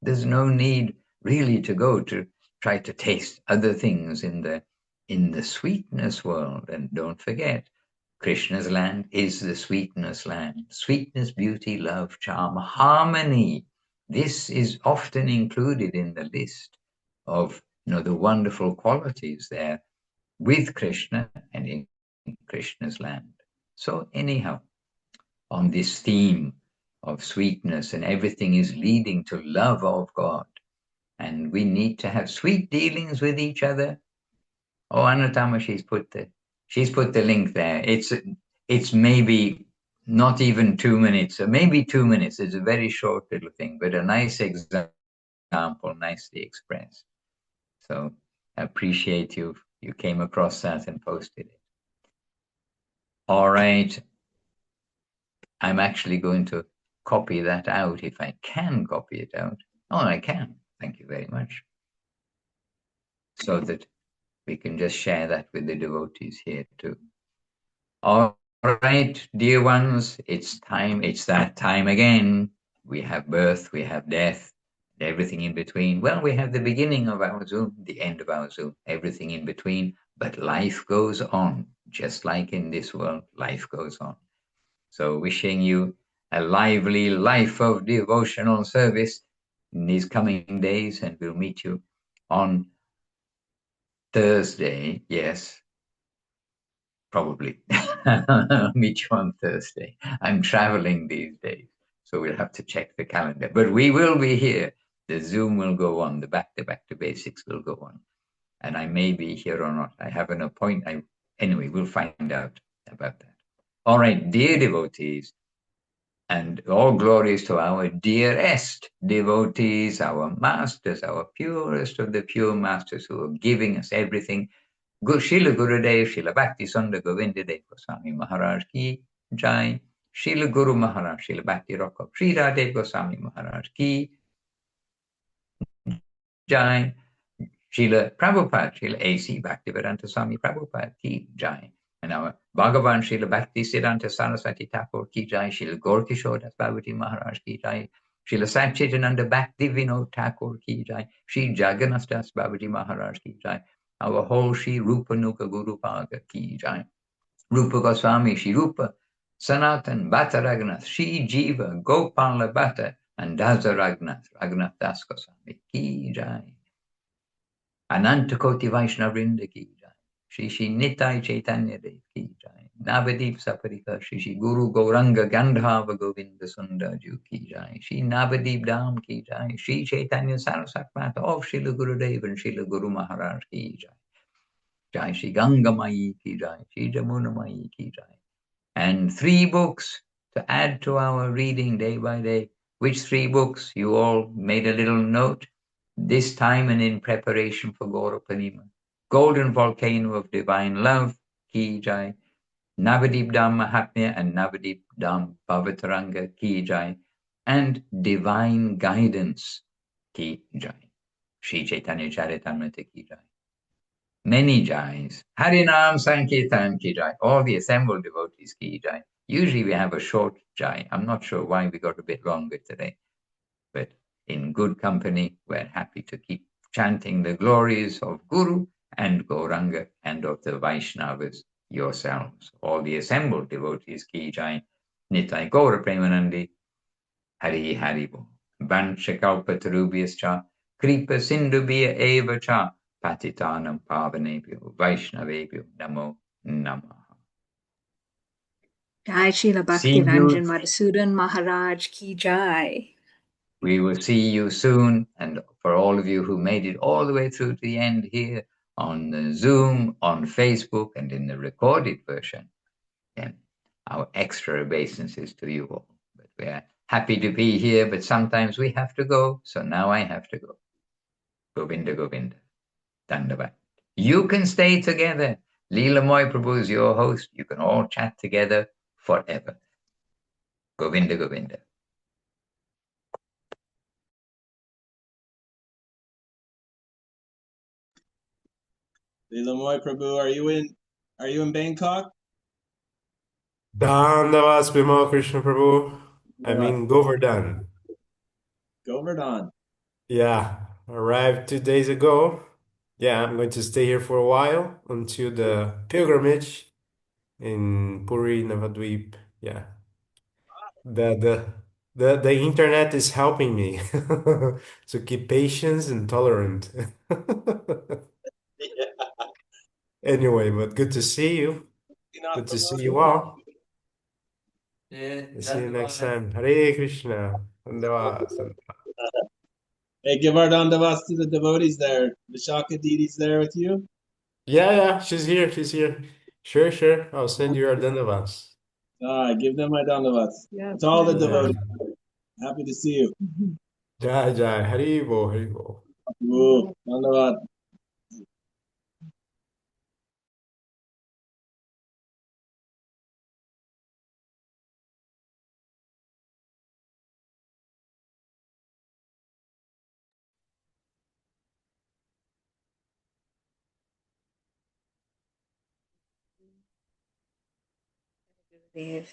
there's no need really to go to try to taste other things in the sweetness world. And don't forget, Krishna's land is the sweetness land. Sweetness, beauty, love, charm, harmony. This is often included in the list of the wonderful qualities there. with Krishna and in Krishna's land. So anyhow, on this theme of sweetness, and everything is leading to love of God, and we need to have sweet dealings with each other. Oh, Anatama, she's put the link there. It's maybe not even 2 minutes, or maybe 2 minutes. It's a very short little thing, but a nice example, nicely expressed. So I appreciate you came across that and posted it. All right. I'm actually going to copy that out if I can copy it out. Oh, I can. Thank you very much. So that we can just share that with the devotees here too. All right, dear ones, it's time. It's that time again. We have birth, we have death, everything in between. Well, we have the beginning of our Zoom, the end of our Zoom, everything in between. But life goes on, just like in this world, life goes on. So wishing you a lively life of devotional service in these coming days, and we'll meet you on Thursday. Yes, probably. I'll meet you on Thursday. I'm traveling these days, so we'll have to check the calendar. But we will be here. The Zoom will go on. The back to basics will go on. And I may be here or not. I have an appointment. Anyway, we'll find out about that. All right, dear devotees, and all glories to our dearest devotees, our masters, our purest of the pure masters who are giving us everything. Srila Gurudev, Srila Bhakti Sunda Govinda Dev Goswami Maharaj ki jai. Srila Guru Maharaj, Srila Bhakti Rokha Srila Dev Goswami Maharaj ki jai. Srila Prabhupada, Srila A.C. Bhaktivedanta Swami Prabhupada ki jai. And our Bhagavan Srila Bhakti Siddhanta Saraswati Thakur ki jai. Srila Gorkishore Das Bhavati Maharaj ki jai. Srila Sachidananda Bhakti Vinod Thakur ki jai. Sri Jagannath Das Bhavati Maharaj ki jai. Our whole Sri Rupa Nuka Guru Bhaga ki jai. Rupa Goswami, Sri Rupa, Sanatan, Bhatta Raghunath, Sri Jiva, Gopala Bhatta, and Dasa Raghunath Das Goswami ki jai. Ananta Koti Vaishnavrinda ki jai. Shri Nitai Chaitanya Dev ki jai. Navadip Saparika Shri Guru Gauranga Gandhava Govinda Sundaraju ki jai. Shri Navadip Dham ki jai. Shri Chaitanya Saraswat of Srila Gurudev and Srila Guru Maharaj ki jai. Jai Shri Ganga Mai ki jai. Shri Jamuna Mai ki jai. And 3 books to add to our reading day by day. Which 3 books? You all made a little note. This time and in preparation for Gaurapanima. Golden Volcano of Divine Love, Ki Jai. Nabadwip Dham Mahatmya and Nabadwip Dham Bhavataranga, Ki Jai. And Divine Guidance, Ki Jai. Sri Chaitanya Caritamrta, Ki Jai. Many Jais. Harinam Sankirtan, Ki Jai. All the assembled devotees, Ki Jai. Usually we have a short Jai. I'm not sure why we got a bit longer today. But in good company, we're happy to keep chanting the glories of Guru and Gauranga and of the Vaishnavas yourselves. All the assembled devotees, Ki Jai, Nitai Gaura Premanandi, Hari Hari Bo, Vanchakalpa Tarubhyascha, Kripa Sindhubhya Eva Cha, Patitanam Pavanebhyo, Vaishnavebhyo, Namo Namaha. Jai Srila See you. Bhaktivedanta Madhusudan Maharaj ki jai. We will see you soon. And for all of you who made it all the way through to the end here on the Zoom, on Facebook, and in the recorded version, then our extra obeisances to you all. But we are happy to be here, but sometimes we have to go. So now I have to go. Govinda, Govinda. Dandavat. You can stay together. Leela Mahaprabhu is your host. You can all chat together forever. Govinda, Govinda. Leela Prabhu, are you in Bangkok? Dandavas Bhima Krishna Prabhu. I mean Govardhan. Govardhan. Yeah, arrived 2 days ago. Yeah, I'm going to stay here for a while until the pilgrimage in Puri, Navadvip. Yeah. The internet is helping me to keep patience and tolerant. Yeah. Anyway, but good to see you. Good to see you all. See you next time. Hare Krishna. Vandana. Hey, give our dandavats to the devotees there. Vishaka Didi's there with you. Yeah, she's here. She's here. Sure. I'll send you our dandavats. All right, give them my dandavats. Yes, It's all the Yeah. devotees. Happy to see you. Jai Jai. Haribo, Haribo. Ooh, dandavat. Gurudev.